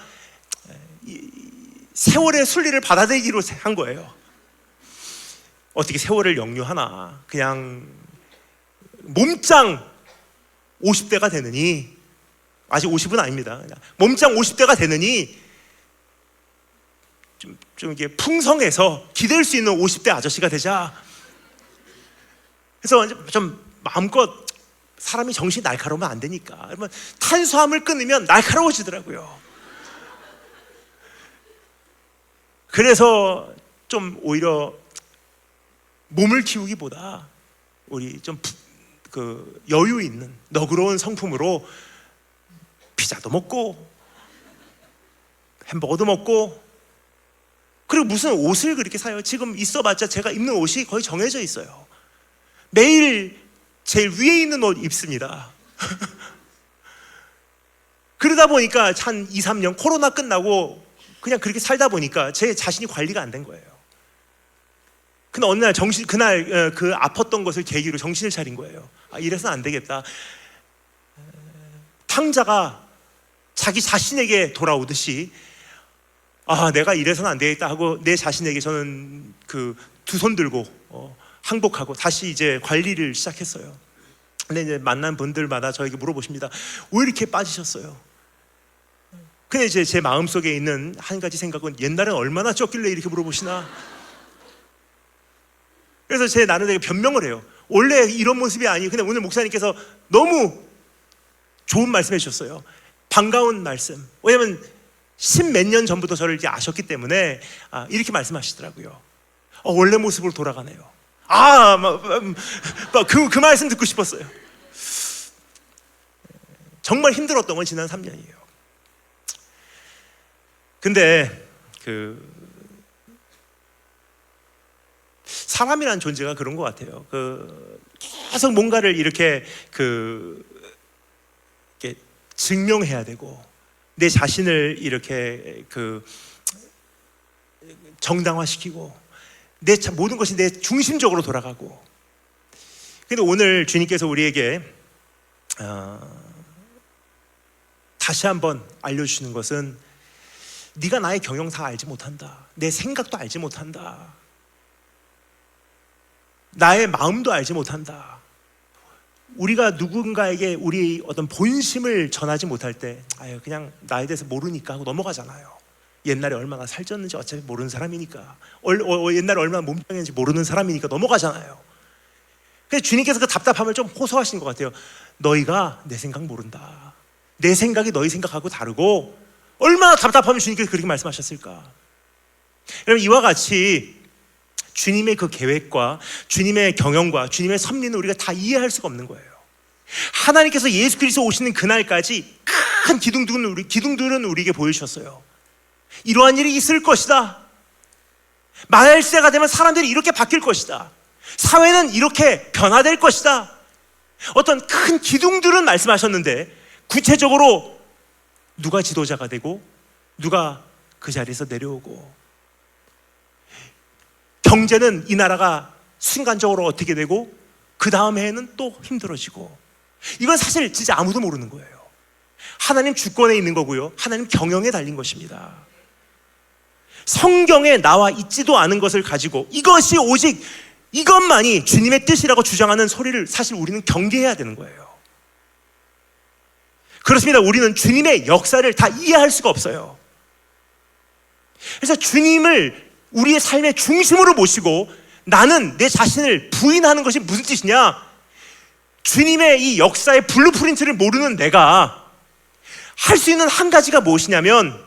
세월의 순리를 받아들이기로 한 거예요. 어떻게 세월을 역류하나. 그냥 몸짱 50대가 되느니, 아직 50은 아닙니다. 그냥 몸짱 50대가 되느니 좀 이게 풍성해서 기댈 수 있는 50대 아저씨가 되자. 그래서 좀 마음껏, 사람이 정신이 날카로우면 안 되니까. 그러면 탄수화물 끊으면 날카로워지더라고요. 그래서 좀 오히려 몸을 키우기보다 우리 좀 여유 있는 너그러운 성품으로 피자도 먹고 햄버거도 먹고, 그리고 무슨 옷을 그렇게 사요? 지금 있어봤자 제가 입는 옷이 거의 정해져 있어요. 매일 제일 위에 있는 옷 입습니다. 그러다 보니까 한 2, 3년 코로나 끝나고 그냥 그렇게 살다 보니까 제 자신이 관리가 안 된 거예요. 근데 어느 날 그날 그 아팠던 것을 계기로 정신을 차린 거예요. 이래서는 안 되겠다. 탕자가 자기 자신에게 돌아오듯이 내가 이래서는 안 되겠다 하고 내 자신에게 저는 두 손 들고 항복하고 다시 이제 관리를 시작했어요. 근데 이제 만난 분들마다 저에게 물어보십니다. 왜 이렇게 빠지셨어요? 근데 이제 제 마음속에 있는 한 가지 생각은 옛날엔 얼마나 쪘길래 이렇게 물어보시나. 그래서 제 나름대로 변명을 해요. 원래 이런 모습이 아니에요. 근데 오늘 목사님께서 너무 좋은 말씀 해주셨어요. 반가운 말씀. 왜냐면 10몇 년 전부터 저를 이제 아셨기 때문에 이렇게 말씀하시더라고요. 원래 모습으로 돌아가네요. 그 말씀 듣고 싶었어요. 정말 힘들었던 건 지난 3년이에요. 근데 사람이란 존재가 그런 것 같아요. 계속 뭔가를 이렇게 증명해야 되고 내 자신을 이렇게 정당화시키고 모든 것이 내 중심적으로 돌아가고. 근데 오늘 주님께서 우리에게 다시 한번 알려주시는 것은 네가 나의 경영 다 알지 못한다. 내 생각도 알지 못한다. 나의 마음도 알지 못한다. 우리가 누군가에게 우리 어떤 본심을 전하지 못할 때 그냥 나에 대해서 모르니까 하고 넘어가잖아요. 옛날에 얼마나 살쪘는지 어차피 모르는 사람이니까, 옛날에 얼마나 몸짱했는지 모르는 사람이니까 넘어가잖아요. 그래서 주님께서 그 답답함을 좀 호소하신 것 같아요. 너희가 내 생각 모른다. 내 생각이 너희 생각하고 다르고. 얼마나 답답하면 주님께서 그렇게 말씀하셨을까. 여러분, 이와 같이 주님의 그 계획과 주님의 경영과 주님의 섭리는 우리가 다 이해할 수가 없는 거예요. 하나님께서 예수 그리스도 오시는 그날까지 큰 기둥들은 우리에게 보여주셨어요. 이러한 일이 있을 것이다. 말세가 되면 사람들이 이렇게 바뀔 것이다. 사회는 이렇게 변화될 것이다. 어떤 큰 기둥들은 말씀하셨는데 구체적으로 누가 지도자가 되고 누가 그 자리에서 내려오고, 경제는 이 나라가 순간적으로 어떻게 되고 그 다음 해에는 또 힘들어지고, 이건 사실 진짜 아무도 모르는 거예요. 하나님 주권에 있는 거고요, 하나님 경영에 달린 것입니다. 성경에 나와 있지도 않은 것을 가지고 이것이 오직 이것만이 주님의 뜻이라고 주장하는 소리를 사실 우리는 경계해야 되는 거예요. 그렇습니다. 우리는 주님의 역사를 다 이해할 수가 없어요. 그래서 주님을 우리의 삶의 중심으로 모시고 나는 내 자신을 부인하는 것이 무슨 뜻이냐? 주님의 이 역사의 블루프린트를 모르는 내가 할 수 있는 한 가지가 무엇이냐면,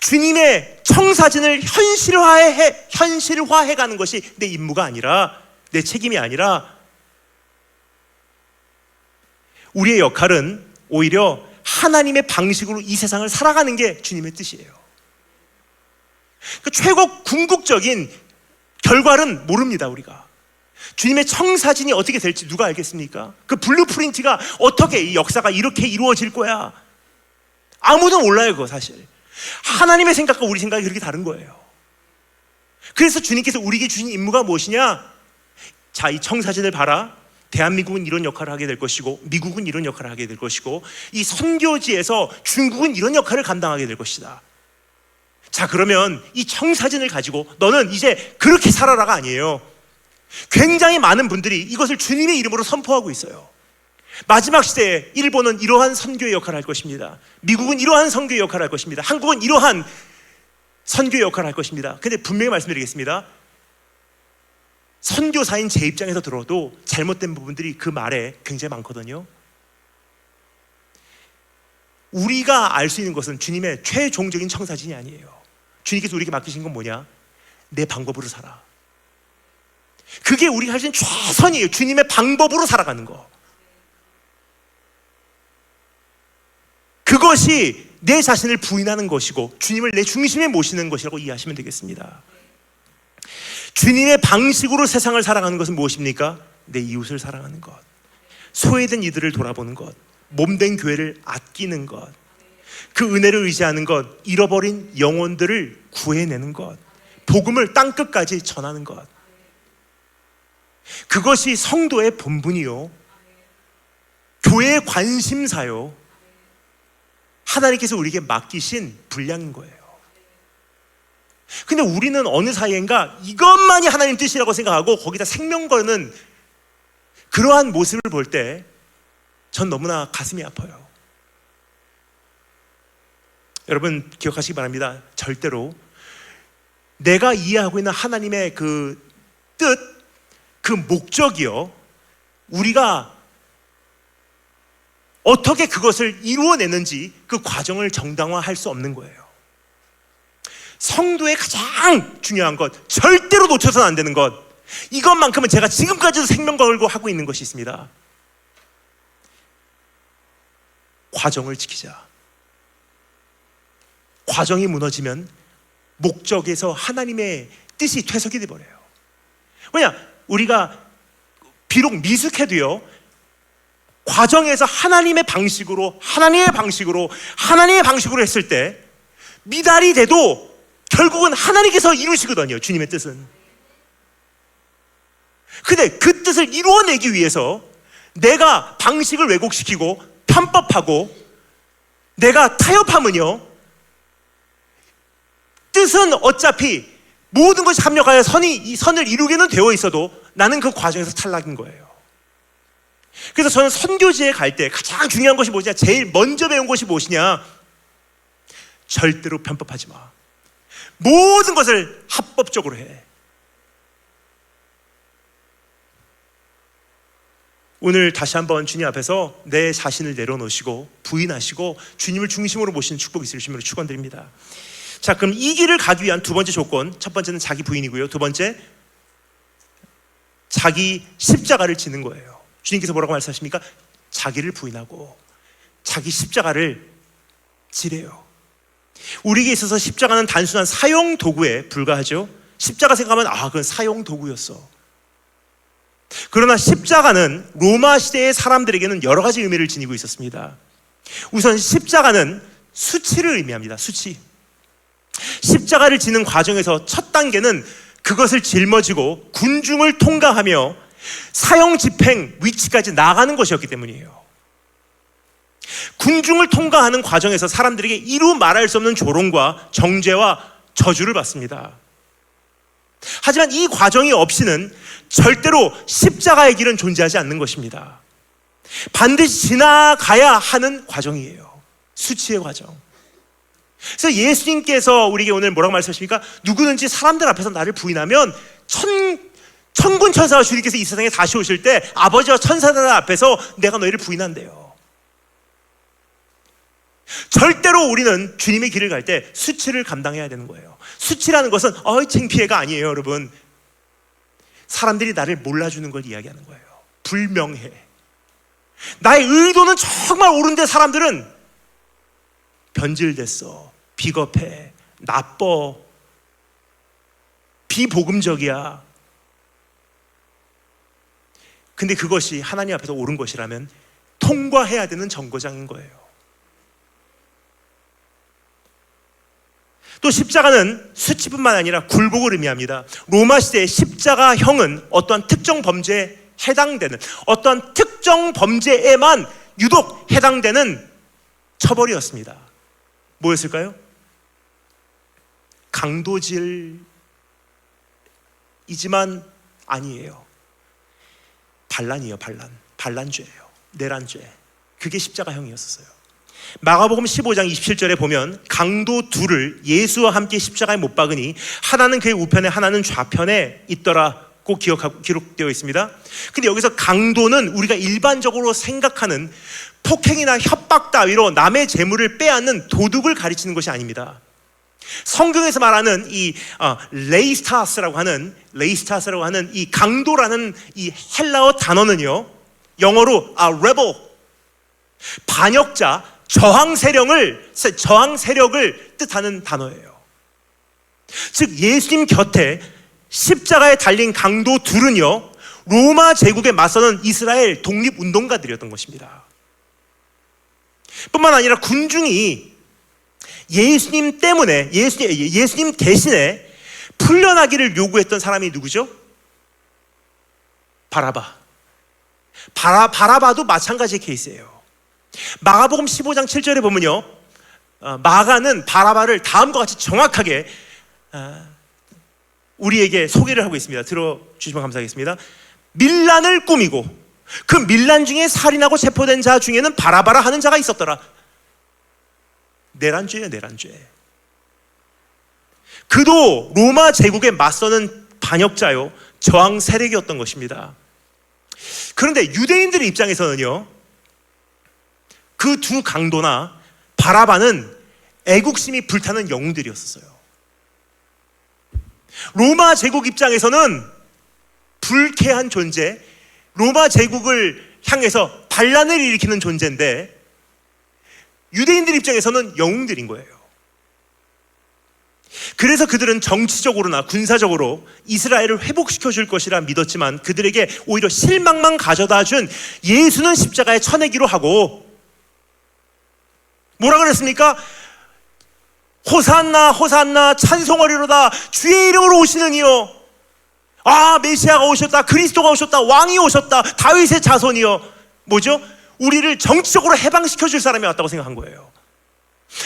주님의 청사진을 현실화해가는 것이 내 임무가 아니라, 내 책임이 아니라, 우리의 역할은 오히려 하나님의 방식으로 이 세상을 살아가는 게 주님의 뜻이에요. 그 최고 궁극적인 결과는 모릅니다. 우리가 주님의 청사진이 어떻게 될지 누가 알겠습니까? 그 블루프린트가 어떻게, 이 역사가 이렇게 이루어질 거야, 아무도 몰라요. 그거 사실 하나님의 생각과 우리 생각이 그렇게 다른 거예요. 그래서 주님께서 우리에게 주신 임무가 무엇이냐? 자, 이 청사진을 봐라. 대한민국은 이런 역할을 하게 될 것이고, 미국은 이런 역할을 하게 될 것이고, 이 선교지에서 중국은 이런 역할을 감당하게 될 것이다. 자, 그러면 이 청사진을 가지고 너는 이제 그렇게 살아라가 아니에요. 굉장히 많은 분들이 이것을 주님의 이름으로 선포하고 있어요. 마지막 시대에 일본은 이러한 선교의 역할을 할 것입니다. 미국은 이러한 선교의 역할을 할 것입니다. 한국은 이러한 선교의 역할을 할 것입니다. 근데 분명히 말씀드리겠습니다. 선교사인 제 입장에서 들어도 잘못된 부분들이 그 말에 굉장히 많거든요. 우리가 알 수 있는 것은 주님의 최종적인 청사진이 아니에요. 주님께서 우리에게 맡기신 건 뭐냐? 내 방법으로 살아. 그게 우리가 할 수 있는 최선이에요. 주님의 방법으로 살아가는 거. 그것이 내 자신을 부인하는 것이고 주님을 내 중심에 모시는 것이라고 이해하시면 되겠습니다. 주님의 방식으로 세상을 살아가는 것은 무엇입니까? 내 이웃을 사랑하는 것, 소외된 이들을 돌아보는 것, 몸된 교회를 아끼는 것, 그 은혜를 의지하는 것, 잃어버린 영혼들을 구해내는 것, 복음을 땅끝까지 전하는 것. 그것이 성도의 본분이요, 교회의 관심사요, 하나님께서 우리에게 맡기신 분량인 거예요. 근데 우리는 어느 사이인가 이것만이 하나님 뜻이라고 생각하고 거기다 생명 거는 그러한 모습을 볼 때 전 너무나 가슴이 아파요. 여러분 기억하시기 바랍니다. 절대로 내가 이해하고 있는 하나님의 그 뜻, 그 목적이요, 우리가 어떻게 그것을 이루어내는지 그 과정을 정당화할 수 없는 거예요. 성도의 가장 중요한 것, 절대로 놓쳐서는 안 되는 것, 이것만큼은 제가 지금까지도 생명 걸고 하고 있는 것이 있습니다. 과정을 지키자. 과정이 무너지면 목적에서 하나님의 뜻이 퇴색이 돼버려요. 왜냐? 우리가 비록 미숙해도요, 과정에서 하나님의 방식으로 했을 때 미달이 돼도 결국은 하나님께서 이루시거든요. 주님의 뜻은. 근데 그 뜻을 이루어내기 위해서 내가 방식을 왜곡시키고 편법하고 내가 타협하면요, 뜻은 어차피 모든 것이 합력하여 이 선을 이루게는 되어 있어도 나는 그 과정에서 탈락인 거예요. 그래서 저는 선교지에 갈 때 가장 중요한 것이 무엇이냐, 제일 먼저 배운 것이 무엇이냐, 절대로 편법하지 마. 모든 것을 합법적으로 해. 오늘 다시 한번 주님 앞에서 내 자신을 내려놓으시고 부인하시고 주님을 중심으로 모시는 축복이 있으시므로 축원드립니다. 자, 그럼 이 길을 가기 위한 두 번째 조건, 첫 번째는 자기 부인이고요, 두 번째 자기 십자가를 지는 거예요. 주님께서 뭐라고 말씀하십니까? 자기를 부인하고 자기 십자가를 지래요. 우리에게 있어서 십자가는 단순한 사용 도구에 불과하죠. 십자가 생각하면 그건 사용 도구였어. 그러나 십자가는 로마 시대의 사람들에게는 여러 가지 의미를 지니고 있었습니다. 우선 십자가는 수치를 의미합니다. 수치. 십자가를 지는 과정에서 첫 단계는 그것을 짊어지고 군중을 통과하며 사형 집행 위치까지 나아가는 것이었기 때문이에요. 군중을 통과하는 과정에서 사람들에게 이루 말할 수 없는 조롱과 정죄와 저주를 받습니다. 하지만 이 과정이 없이는 절대로 십자가의 길은 존재하지 않는 것입니다. 반드시 지나가야 하는 과정이에요. 수치의 과정. 그래서 예수님께서 우리에게 오늘 뭐라고 말씀하십니까? 누구든지 사람들 앞에서 나를 부인하면 천군 천사와 주님께서 이 세상에 다시 오실 때 아버지와 천사들 앞에서 내가 너희를 부인한대요. 절대로 우리는 주님의 길을 갈 때 수치를 감당해야 되는 거예요. 수치라는 것은 창피해가 아니에요, 여러분. 사람들이 나를 몰라주는 걸 이야기하는 거예요. 불명해. 나의 의도는 정말 옳은데 사람들은 변질됐어, 비겁해, 나빠, 비복음적이야. 근데 그것이 하나님 앞에서 옳은 것이라면 통과해야 되는 정거장인 거예요. 또 십자가는 수치뿐만 아니라 굴복을 의미합니다. 로마 시대의 십자가형은 어떠한 특정 범죄에 해당되는, 어떠한 특정 범죄에만 유독 해당되는 처벌이었습니다. 뭐였을까요? 강도질이지만 아니에요. 반란이에요. 반란죄예요. 내란죄. 그게 십자가형이었어요. 마가복음 15장 27절에 보면 강도 둘을 예수와 함께 십자가에 못 박으니 하나는 그의 우편에 하나는 좌편에 있더라고 기록되어 있습니다. 근데 여기서 강도는 우리가 일반적으로 생각하는 폭행이나 협박 따위로 남의 재물을 빼앗는 도둑을 가리치는 것이 아닙니다. 성경에서 말하는 이 레이스타스라고 하는 이 강도라는 이 헬라어 단어는요, 영어로 rebel, 반역자, 저항 세력을 뜻하는 단어예요. 즉 예수님 곁에 십자가에 달린 강도 둘은요, 로마 제국에 맞서는 이스라엘 독립운동가들이었던 것입니다. 뿐만 아니라 군중이 예수님 때문에 예수님 대신에 풀려나기를 요구했던 사람이 누구죠? 바라바도 마찬가지의 케이스예요. 마가복음 15장 7절에 보면요, 마가는 바라바를 다음과 같이 정확하게 우리에게 소개를 하고 있습니다. 들어주시면 감사하겠습니다. 밀란을 꾸미고 그 밀란 중에 살인하고 체포된 자 중에는 바라바라 하는 자가 있었더라. 내란죄예요, 내란죄. 그도 로마 제국에 맞서는 반역자요, 저항 세력이었던 것입니다. 그런데 유대인들의 입장에서는요, 그 두 강도나 바라바는 애국심이 불타는 영웅들이었어요. 로마 제국 입장에서는 불쾌한 존재, 로마 제국을 향해서 반란을 일으키는 존재인데, 유대인들 입장에서는 영웅들인 거예요. 그래서 그들은 정치적으로나 군사적으로 이스라엘을 회복시켜 줄 것이라 믿었지만 그들에게 오히려 실망만 가져다 준 예수는 십자가에 쳐내기로 하고, 뭐라 그랬습니까? 호산나 호산나 찬송하리로다, 주의 이름으로 오시는 이여, 메시아가 오셨다, 그리스도가 오셨다, 왕이 오셨다, 다윗의 자손이여. 뭐죠? 우리를 정치적으로 해방시켜 줄 사람이 왔다고 생각한 거예요.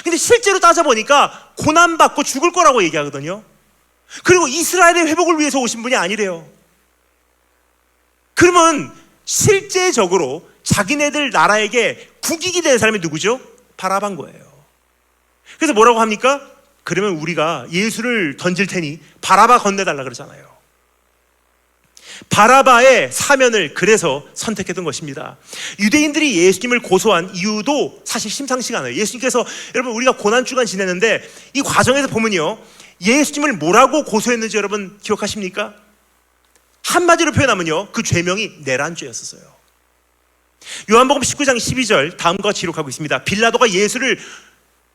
근데 실제로 따져보니까 고난받고 죽을 거라고 얘기하거든요. 그리고 이스라엘의 회복을 위해서 오신 분이 아니래요. 그러면 실제적으로 자기네들 나라에게 국익이 되는 사람이 누구죠? 바라바인 거예요. 그래서 뭐라고 합니까? 그러면 우리가 예수를 던질 테니 바라바 건네달라 그러잖아요. 바라바의 사면을 그래서 선택했던 것입니다. 유대인들이 예수님을 고소한 이유도 사실 심상치가 않아요. 예수님께서, 여러분, 우리가 고난주간 지내는데 이 과정에서 보면요, 예수님을 뭐라고 고소했는지 여러분 기억하십니까? 한마디로 표현하면요, 그 죄명이 내란죄였었어요. 요한복음 19장 12절 다음과 같이 기록하고 있습니다. 빌라도가 예수를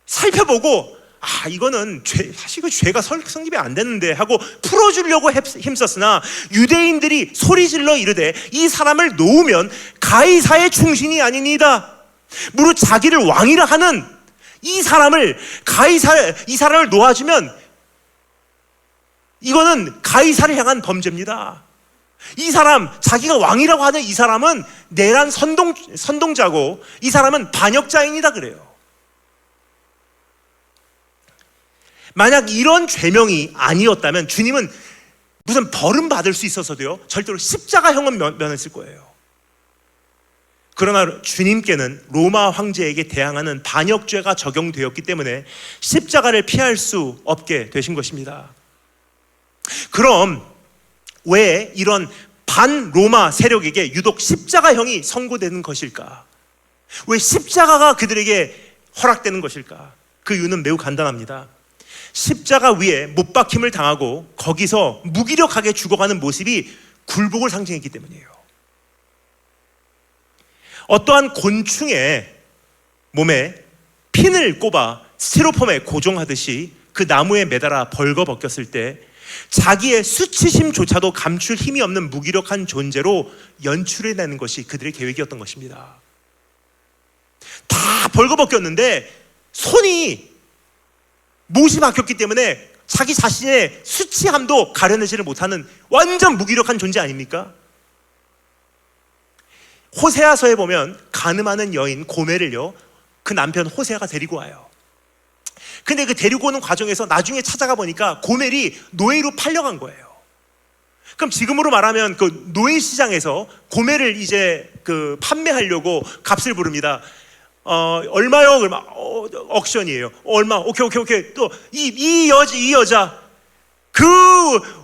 살펴보고 이거는 사실 그 죄가 성립이 안 되는데 하고 풀어주려고 힘썼으나 유대인들이 소리질러 이르되 이 사람을 놓으면 가이사의 충신이 아니니이다. 무릇 자기를 왕이라 하는 이 사람을 놓아주면 이거는 가이사를 향한 범죄입니다. 이 사람, 자기가 왕이라고 하는 이 사람은 내란 선동자고 이 사람은 반역자인이다 그래요. 만약 이런 죄명이 아니었다면 주님은 무슨 벌은 받을 수 있어서도요, 절대로 십자가형은 면했을 거예요. 그러나 주님께는 로마 황제에게 대항하는 반역죄가 적용되었기 때문에 십자가를 피할 수 없게 되신 것입니다. 그럼 왜 이런 반로마 세력에게 유독 십자가형이 선고되는 것일까? 왜 십자가가 그들에게 허락되는 것일까? 그 이유는 매우 간단합니다. 십자가 위에 못 박힘을 당하고 거기서 무기력하게 죽어가는 모습이 굴복을 상징했기 때문이에요. 어떠한 곤충의 몸에 핀을 꼽아 스티로폼에 고정하듯이 그 나무에 매달아 벌거벗겼을 때 자기의 수치심조차도 감출 힘이 없는 무기력한 존재로 연출해내는 것이 그들의 계획이었던 것입니다. 다 벌거벗겼는데 못이 박혔기 때문에 자기 자신의 수치함도 가려내지를 못하는 완전 무기력한 존재 아닙니까? 호세아서에 보면 간음하는 여인 고멜을요, 그 남편 호세아가 데리고 와요. 근데 그 데리고 오는 과정에서 나중에 찾아가 보니까 고멜이 노예로 팔려간 거예요. 그럼 지금으로 말하면 그 노예 시장에서 고멜을 이제 그 판매하려고 값을 부릅니다. 얼마요? 억션이에요. 얼마? 오케이. 또 이 여자 그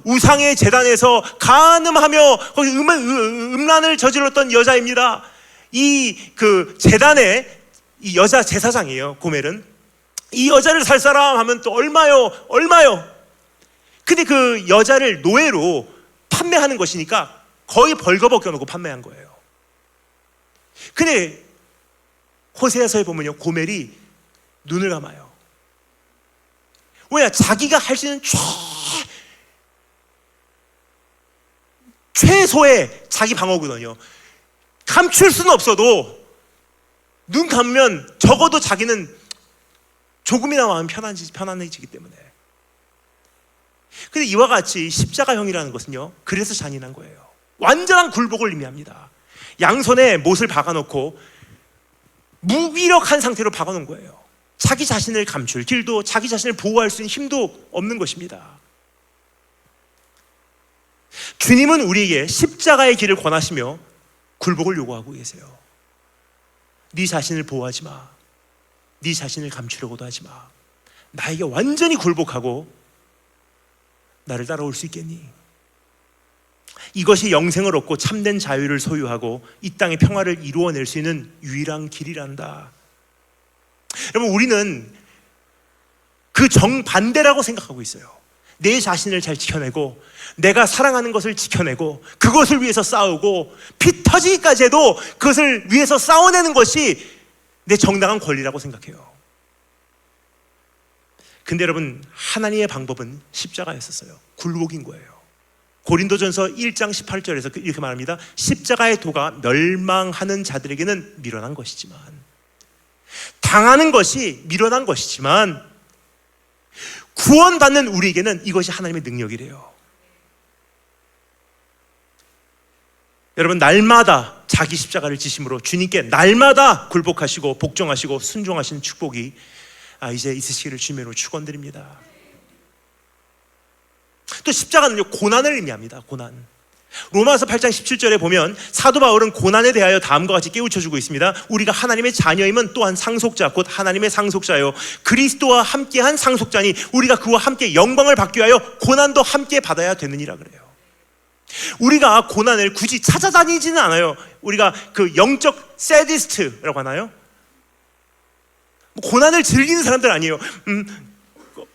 우상의 제단에서 간음하며 거기 음란을 저질렀던 여자입니다. 이 그 제단의 이 여자 제사장이에요. 고멜은 이 여자를 살 사람 하면 또 얼마요? 얼마요? 근데 그 여자를 노예로 판매하는 것이니까 거의 벌거벗겨 놓고 판매한 거예요. 근데 호세아서에 보면요, 고멜이 눈을 감아요. 왜냐? 자기가 할 수 있는 최소의 자기 방어거든요. 감출 수는 없어도 눈 감으면 적어도 자기는 조금이나마 마음이 편안해지기 때문에. 근데 이와 같이 십자가형이라는 것은요, 그래서 잔인한 거예요. 완전한 굴복을 의미합니다. 양손에 못을 박아놓고 무기력한 상태로 박아놓은 거예요. 자기 자신을 감출 길도, 자기 자신을 보호할 수 있는 힘도 없는 것입니다. 주님은 우리에게 십자가의 길을 권하시며 굴복을 요구하고 계세요. 네 자신을 보호하지 마. 네 자신을 감추려고도 하지 마. 나에게 완전히 굴복하고 나를 따라올 수 있겠니? 이것이 영생을 얻고 참된 자유를 소유하고 이 땅의 평화를 이루어낼 수 있는 유일한 길이란다. 여러분, 우리는 그 정반대라고 생각하고 있어요. 내 자신을 잘 지켜내고 내가 사랑하는 것을 지켜내고 그것을 위해서 싸우고 피 터지기까지 해도 그것을 위해서 싸워내는 것이 내 정당한 권리라고 생각해요. 근데 여러분, 하나님의 방법은 십자가였었어요. 굴복인 거예요. 고린도전서 1장 18절에서 이렇게 말합니다. 십자가의 도가 멸망하는 자들에게는 미련한 것이지만, 당하는 것이 미련한 것이지만 구원받는 우리에게는 이것이 하나님의 능력이래요. 여러분, 날마다 자기 십자가를 지심으로 주님께 날마다 굴복하시고 복종하시고 순종하시는 축복이 이제 있으시기를 주님으로 축원드립니다. 또 십자가는요, 고난을 의미합니다. 고난. 로마서 8장 17절에 보면 사도 바울은 고난에 대하여 다음과 같이 깨우쳐주고 있습니다. 우리가 하나님의 자녀임은 또한 상속자, 곧 하나님의 상속자요 그리스도와 함께한 상속자니 우리가 그와 함께 영광을 받기 위하여 고난도 함께 받아야 되느니라 그래요. 우리가 고난을 굳이 찾아다니지는 않아요. 우리가 그 영적 세디스트라고 하나요? 고난을 즐기는 사람들 아니에요.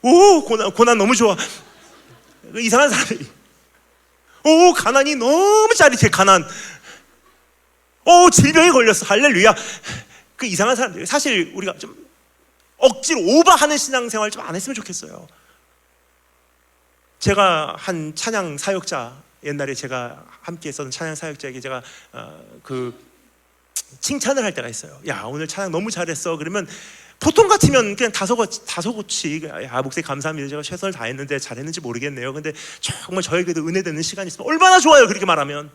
오, 고난 너무 좋아. 이상한 사람들이. 오, 가난이 너무 짜릿해. 가난. 오, 질병에 걸렸어. 할렐루야. 그 이상한 사람들. 사실 우리가 좀 억지로 오버하는 신앙생활 좀 안 했으면 좋겠어요. 제가 한 찬양 사역자, 옛날에 제가 함께 했었던 찬양 사역자에게 제가 칭찬을 할 때가 있어요. 야, 오늘 찬양 너무 잘했어. 그러면 보통 같으면 그냥 다소곳이 야, 목사님 감사합니다. 제가 최선을 다했는데 잘했는지 모르겠네요. 근데 정말 저에게도 은혜되는 시간이 있으면 얼마나 좋아요. 그렇게 말하면.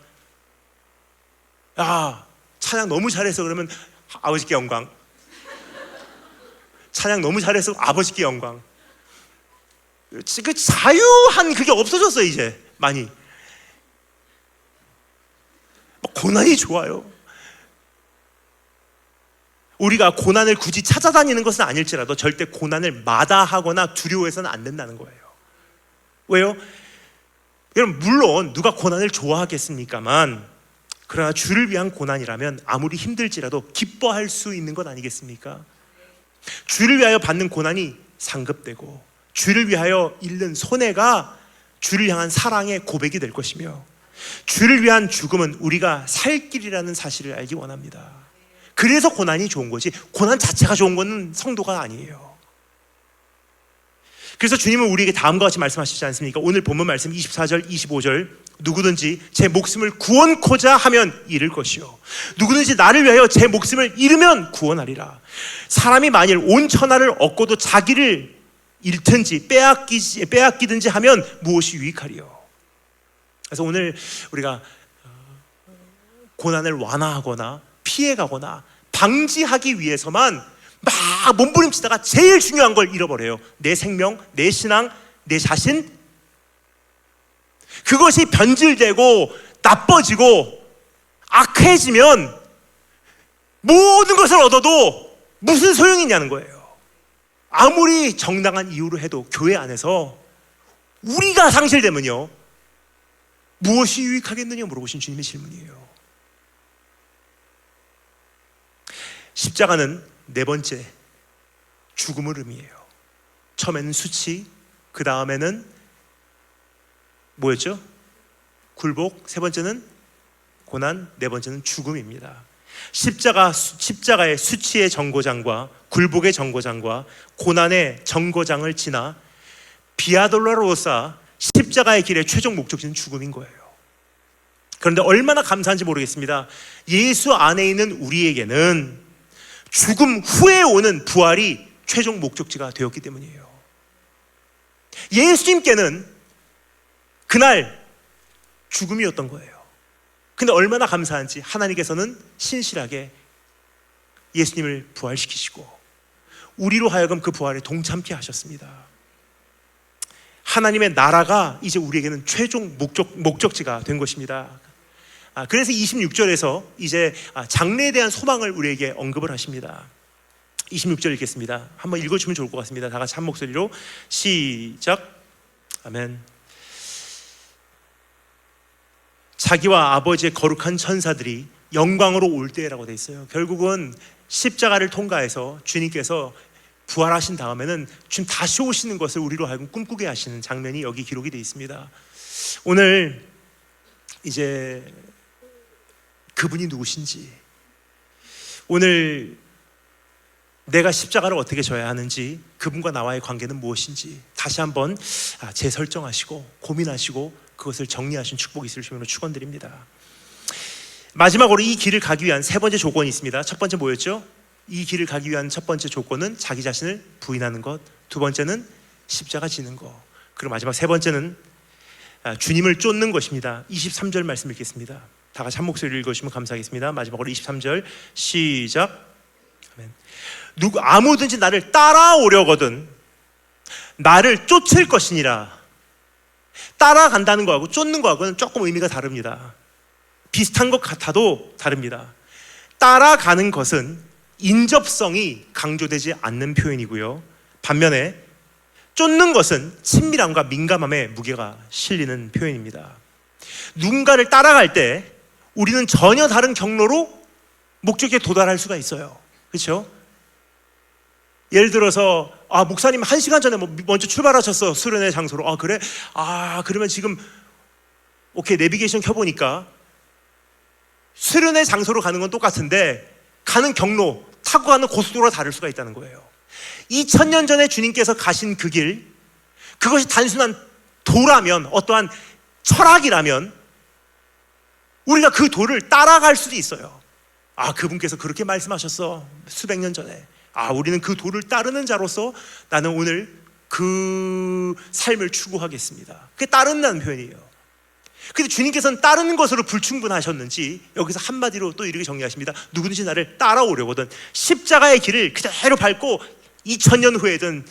야, 찬양 너무 잘했어. 그러면 아버지께 영광. 찬양 너무 잘했어. 아버지께 영광. 그 자유한 그게 없어졌어요. 이제 많이. 고난이 좋아요. 우리가 고난을 굳이 찾아다니는 것은 아닐지라도 절대 고난을 마다하거나 두려워해서는 안 된다는 거예요. 왜요? 여러분, 물론 누가 고난을 좋아하겠습니까만, 그러나 주를 위한 고난이라면 아무리 힘들지라도 기뻐할 수 있는 것 아니겠습니까? 주를 위하여 받는 고난이 상급되고 주를 위하여 잃는 손해가 주를 향한 사랑의 고백이 될 것이며, 주를 위한 죽음은 우리가 살 길이라는 사실을 알기 원합니다. 그래서 고난이 좋은 거지, 고난 자체가 좋은 건 성도가 아니에요. 그래서 주님은 우리에게 다음과 같이 말씀하시지 않습니까? 오늘 본문 말씀 24절 25절, 누구든지 제 목숨을 구원코자 하면 잃을 것이요 누구든지 나를 위하여 제 목숨을 잃으면 구원하리라. 사람이 만일 온 천하를 얻고도 자기를 잃든지 빼앗기든지 하면 무엇이 유익하리요? 그래서 오늘 우리가 고난을 완화하거나 피해가거나 방지하기 위해서만 막 몸부림치다가 제일 중요한 걸 잃어버려요. 내 생명, 내 신앙, 내 자신. 그것이 변질되고 나빠지고 악해지면 모든 것을 얻어도 무슨 소용이 있냐는 거예요. 아무리 정당한 이유로 해도 교회 안에서 우리가 상실되면요, 무엇이 유익하겠느냐 물어보신 주님의 질문이에요. 십자가는 네 번째, 죽음을 의미해요. 처음에는 수치, 그 다음에는 뭐였죠? 굴복, 세 번째는 고난, 네 번째는 죽음입니다. 십자가의 수치의 정거장과 굴복의 정거장과 고난의 정거장을 지나 비아돌로로사 십자가의 길의 최종 목적지는 죽음인 거예요. 그런데 얼마나 감사한지 모르겠습니다. 예수 안에 있는 우리에게는 죽음 후에 오는 부활이 최종 목적지가 되었기 때문이에요. 예수님께는 그날 죽음이었던 거예요. 근데 얼마나 감사한지 하나님께서는 신실하게 예수님을 부활시키시고 우리로 하여금 그 부활에 동참케 하셨습니다. 하나님의 나라가 이제 우리에게는 최종 목적지가 된 것입니다. 그래서 26절에서 이제 장래에 대한 소망을 우리에게 언급을 하십니다. 26절 읽겠습니다. 한번 읽어주면 좋을 것 같습니다. 다 같이 한 목소리로 시작. 아멘. 자기와 아버지의 거룩한 천사들이 영광으로 올 때라고 돼 있어요. 결국은 십자가를 통과해서 주님께서 부활하신 다음에는 주님 다시 오시는 것을 우리로 하여금 꿈꾸게 하시는 장면이 여기 기록이 되어 있습니다. 오늘 이제 그분이 누구신지, 오늘 내가 십자가를 어떻게 져야 하는지, 그분과 나와의 관계는 무엇인지 다시 한번 재설정하시고 고민하시고 그것을 정리하신 축복이 있을 주님으로 축원드립니다. 마지막으로 이 길을 가기 위한 세 번째 조건이 있습니다. 첫 번째 뭐였죠? 이 길을 가기 위한 첫 번째 조건은 자기 자신을 부인하는 것, 두 번째는 십자가 지는 것, 그리고 마지막 세 번째는 주님을 쫓는 것입니다. 23절 말씀 읽겠습니다. 다 같이 한 목소리를 읽으시면 감사하겠습니다. 마지막으로 23절 시작. 아멘. 아무든지 나를 따라오려거든 나를 쫓을 것이니라. 따라간다는 거하고 쫓는 거하고는 조금 의미가 다릅니다. 비슷한 것 같아도 다릅니다. 따라가는 것은 인접성이 강조되지 않는 표현이고요, 반면에 쫓는 것은 친밀함과 민감함에 무게가 실리는 표현입니다. 누군가를 따라갈 때 우리는 전혀 다른 경로로 목적지에 도달할 수가 있어요. 그렇죠? 예를 들어서 목사님 1시간 전에 먼저 출발하셨어, 수련회 장소로. 그래? 그러면 지금 오케이, 내비게이션 켜보니까 수련회 장소로 가는 건 똑같은데 가는 경로, 타고 가는 고속도로가 다를 수가 있다는 거예요. 2000년 전에 주님께서 가신 그 길, 그것이 단순한 도라면, 어떠한 철학이라면 우리가 그 도를 따라갈 수도 있어요. 그분께서 그렇게 말씀하셨어, 수백 년 전에. 우리는 그 도를 따르는 자로서 나는 오늘 그 삶을 추구하겠습니다. 그게 따른다는 표현이에요. 근데 주님께서는 따르는 것으로 불충분하셨는지 여기서 한마디로 또 이렇게 정리하십니다. 누구든지 나를 따라오려거든 십자가의 길을 그대로 밟고 2000년 후에든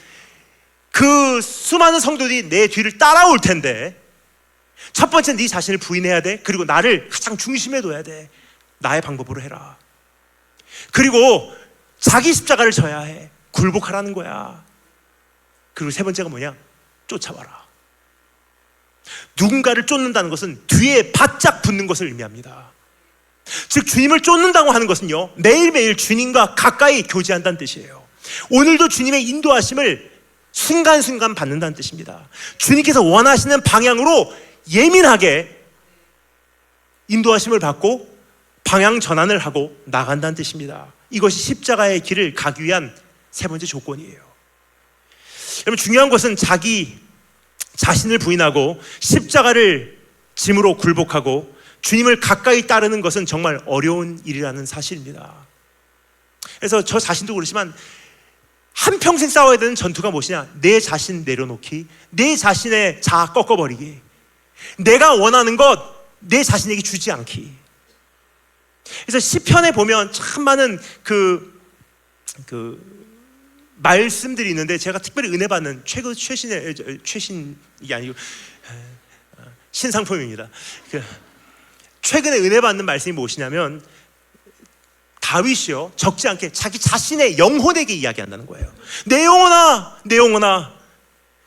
그 수많은 성도들이 내 뒤를 따라올 텐데, 첫 번째는 네 자신을 부인해야 돼. 그리고 나를 가장 중심에 둬야 돼. 나의 방법으로 해라. 그리고 자기 십자가를 져야 해. 굴복하라는 거야. 그리고 세 번째가 뭐냐? 쫓아와라. 누군가를 쫓는다는 것은 뒤에 바짝 붙는 것을 의미합니다. 즉 주님을 쫓는다고 하는 것은요, 매일매일 주님과 가까이 교제한다는 뜻이에요. 오늘도 주님의 인도하심을 순간순간 받는다는 뜻입니다. 주님께서 원하시는 방향으로 예민하게 인도하심을 받고 방향 전환을 하고 나간다는 뜻입니다. 이것이 십자가의 길을 가기 위한 세 번째 조건이에요. 여러분, 중요한 것은 자기 자신을 부인하고 십자가를 짐으로 굴복하고 주님을 가까이 따르는 것은 정말 어려운 일이라는 사실입니다. 그래서 저 자신도 그렇지만 한평생 싸워야 되는 전투가 무엇이냐? 내 자신 내려놓기, 내 자신의 자아 꺾어버리기, 내가 원하는 것 내 자신에게 주지 않기. 그래서 시편에 보면 참 많은 그 말씀들이 있는데, 제가 특별히 은혜 받는 최신이 아니고 신상품입니다. 최근에 은혜 받는 말씀이 무엇이냐면, 다윗이요, 적지 않게 자기 자신의 영혼에게 이야기한다는 거예요. 내 영혼아, 내 영혼아,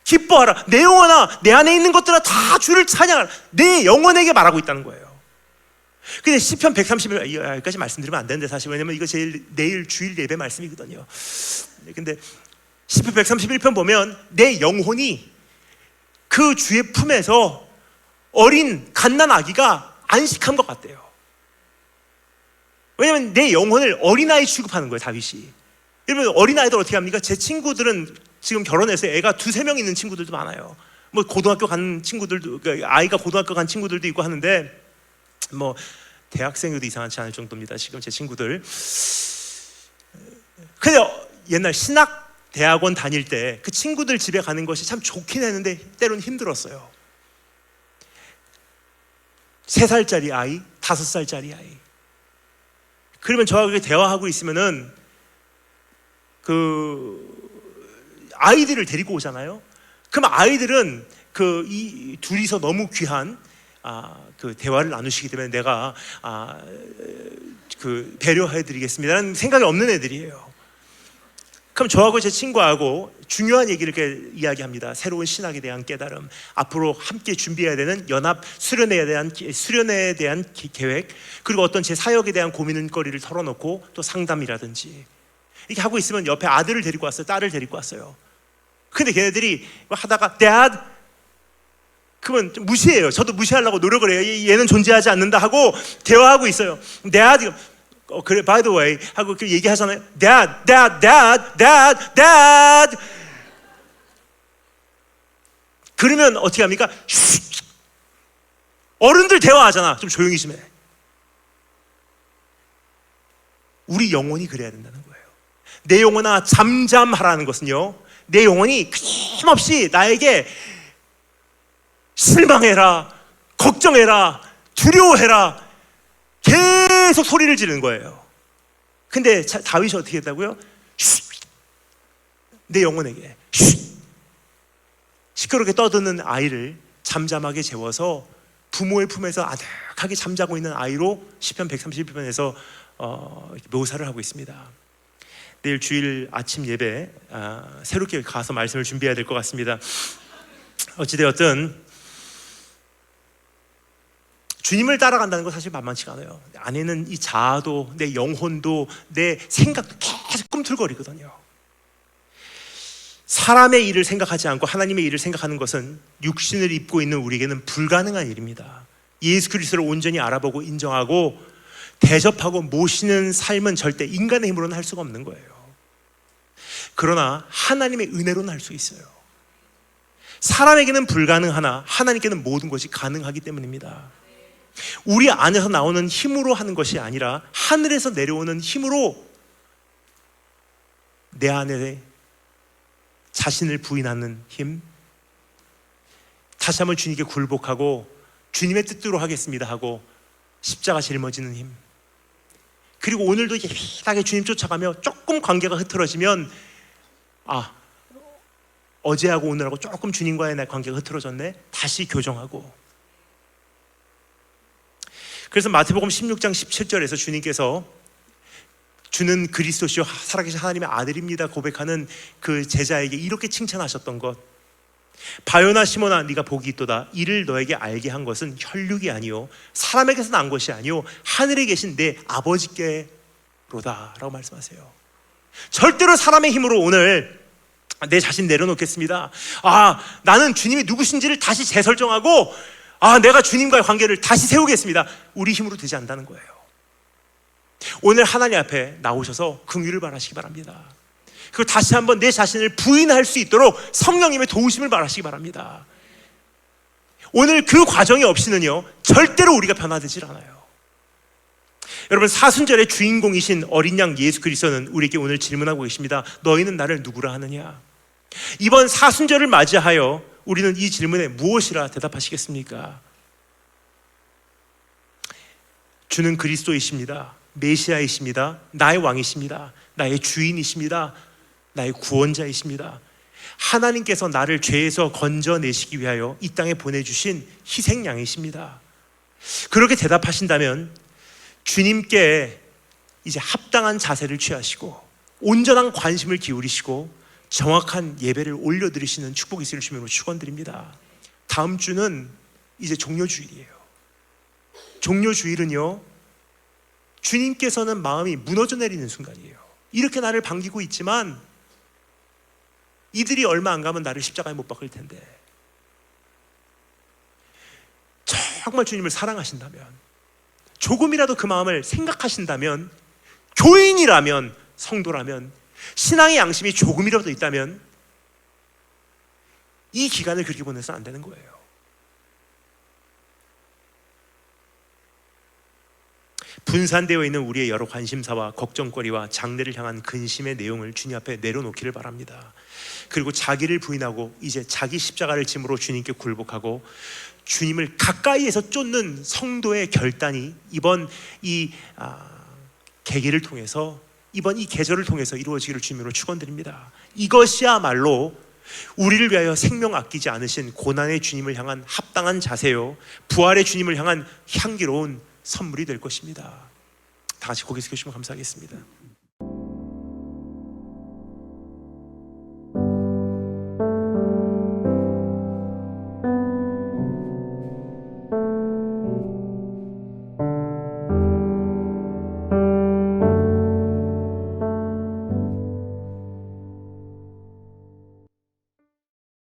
기뻐하라. 내 영혼아, 내 안에 있는 것들아 다 주를 찬양하라. 내 영혼에게 말하고 있다는 거예요. 근데 시편 130여기까지 말씀드리면 안 되는데, 사실 왜냐면 이거 제일 내일 주일 예배 말씀이거든요. 근데 시편 131편 보면 내 영혼이 그 주의 품에서 어린 갓난 아기가 안식한 것 같대요. 왜냐하면 내 영혼을 어린아이 취급하는 거예요, 다윗이. 여러분, 어린아이들 어떻게 합니까? 제 친구들은 지금 결혼해서 애가 2-3명 있는 친구들도 많아요. 뭐 고등학교 간 친구들도, 아이가 고등학교 간 친구들도 있고 하는데, 뭐 대학생에도 이상하지 않을 정도입니다, 지금 제 친구들. 근데 옛날 신학 대학원 다닐 때 그 친구들 집에 가는 것이 참 좋긴 했는데 때로는 힘들었어요. 3살짜리 아이, 5살짜리 아이. 그러면 저하고 대화하고 있으면은 아이들을 데리고 오잖아요. 그럼 아이들은 이 둘이서 너무 귀한 그 대화를 나누시기 때문에 내가 배려해드리겠습니다라는 생각이 없는 애들이에요. 그럼 저하고 제 친구하고 중요한 얘기를 이렇게 이야기합니다. 새로운 신학에 대한 깨달음, 앞으로 함께 준비해야 되는 연합 수련회에 대한 계획, 그리고 어떤 제 사역에 대한 고민거리를 털어놓고 또 상담이라든지 이렇게 하고 있으면 옆에 아들을 데리고 왔어요, 딸을 데리고 왔어요. 근데 걔네들이 하다가 Dad, 그러면 좀 무시해요. 저도 무시하려고 노력을 해요. 얘는 존재하지 않는다 하고 대화하고 있어요. Dad, 그래, by the way 하고 얘기하잖아요. Dad, Dad, Dad, Dad, Dad. 그러면 어떻게 합니까? 쉿. 어른들 대화하잖아. 좀 조용히 좀 해. 우리 영혼이 그래야 된다는 거예요. 내 영혼아 잠잠하라는 것은요, 내 영혼이 끊임없이 나에게 실망해라, 걱정해라, 두려워해라 계속 소리를 지르는 거예요. 근데 다윗이 어떻게 했다고요? 쉿. 내 영혼에게 쉿. 시끄럽게 떠드는 아이를 잠잠하게 재워서 부모의 품에서 아득하게 잠자고 있는 아이로 시편 131편에서 묘사를 하고 있습니다. 내일 주일 아침 예배 새롭게 가서 말씀을 준비해야 될 것 같습니다. 어찌되었든 주님을 따라간다는 건 사실 만만치가 않아요. 안에는 이 자아도 내 영혼도 내 생각도 계속 꿈틀거리거든요. 사람의 일을 생각하지 않고 하나님의 일을 생각하는 것은 육신을 입고 있는 우리에게는 불가능한 일입니다. 예수 그리스도를 온전히 알아보고 인정하고 대접하고 모시는 삶은 절대 인간의 힘으로는 할 수가 없는 거예요. 그러나 하나님의 은혜로는 할 수 있어요. 사람에게는 불가능하나 하나님께는 모든 것이 가능하기 때문입니다. 우리 안에서 나오는 힘으로 하는 것이 아니라 하늘에서 내려오는 힘으로 내 안에 자신을 부인하는 힘, 다시 한번 주님께 굴복하고 주님의 뜻대로 하겠습니다 하고 십자가 짊어지는 힘, 그리고 오늘도 예민하게 주님 쫓아가며 조금 관계가 흐트러지면 어제하고 오늘하고 조금 주님과의 내 관계가 흐트러졌네, 다시 교정하고. 그래서 마태복음 16장 17절에서 주님께서 주는 그리스도시요 살아계신 하나님의 아들입니다 고백하는 그 제자에게 이렇게 칭찬하셨던 것, 바요나 시몬아 네가 복이 있도다. 이를 너에게 알게 한 것은 혈육이 아니요 사람에게서 난 것이 아니요 하늘에 계신 내 아버지께로다 라고 말씀하세요. 절대로 사람의 힘으로 오늘 내 자신 내려놓겠습니다, 나는 주님이 누구신지를 다시 재설정하고 내가 주님과의 관계를 다시 세우겠습니다, 우리 힘으로 되지 않는다는 거예요. 오늘 하나님 앞에 나오셔서 긍휼을 바라시기 바랍니다. 그리고 다시 한번 내 자신을 부인할 수 있도록 성령님의 도우심을 바라시기 바랍니다. 오늘 그 과정이 없이는요 절대로 우리가 변화되질 않아요. 여러분, 사순절의 주인공이신 어린 양 예수 그리스도는 우리에게 오늘 질문하고 계십니다. 너희는 나를 누구라 하느냐? 이번 사순절을 맞이하여 우리는 이 질문에 무엇이라 대답하시겠습니까? 주는 그리스도이십니다. 메시아이십니다. 나의 왕이십니다. 나의 주인이십니다. 나의 구원자이십니다. 하나님께서 나를 죄에서 건져내시기 위하여 이 땅에 보내주신 희생양이십니다. 그렇게 대답하신다면 주님께 이제 합당한 자세를 취하시고 온전한 관심을 기울이시고 정확한 예배를 올려드리시는 축복이 있을 주님으로 축원드립니다. 다음 주는 이제 종료주일이에요. 종료주일은요 주님께서는 마음이 무너져 내리는 순간이에요. 이렇게 나를 반기고 있지만 이들이 얼마 안 가면 나를 십자가에 못 박을 텐데. 정말 주님을 사랑하신다면, 조금이라도 그 마음을 생각하신다면, 교인이라면, 성도라면, 신앙의 양심이 조금이라도 있다면 이 기간을 그렇게 보내서는 안 되는 거예요. 분산되어 있는 우리의 여러 관심사와 걱정거리와 장래를 향한 근심의 내용을 주님 앞에 내려놓기를 바랍니다. 그리고 자기를 부인하고 이제 자기 십자가를 짐으로 주님께 굴복하고 주님을 가까이에서 쫓는 성도의 결단이 이번 이 계기를 통해서, 이번 이 계절을 통해서 이루어지기를 주님으로 축원드립니다. 이것이야말로 우리를 위하여 생명 아끼지 않으신 고난의 주님을 향한 합당한 자세요, 부활의 주님을 향한 향기로운 선물이 될 것입니다. 다 같이 고개 숙여주시면 감사하겠습니다.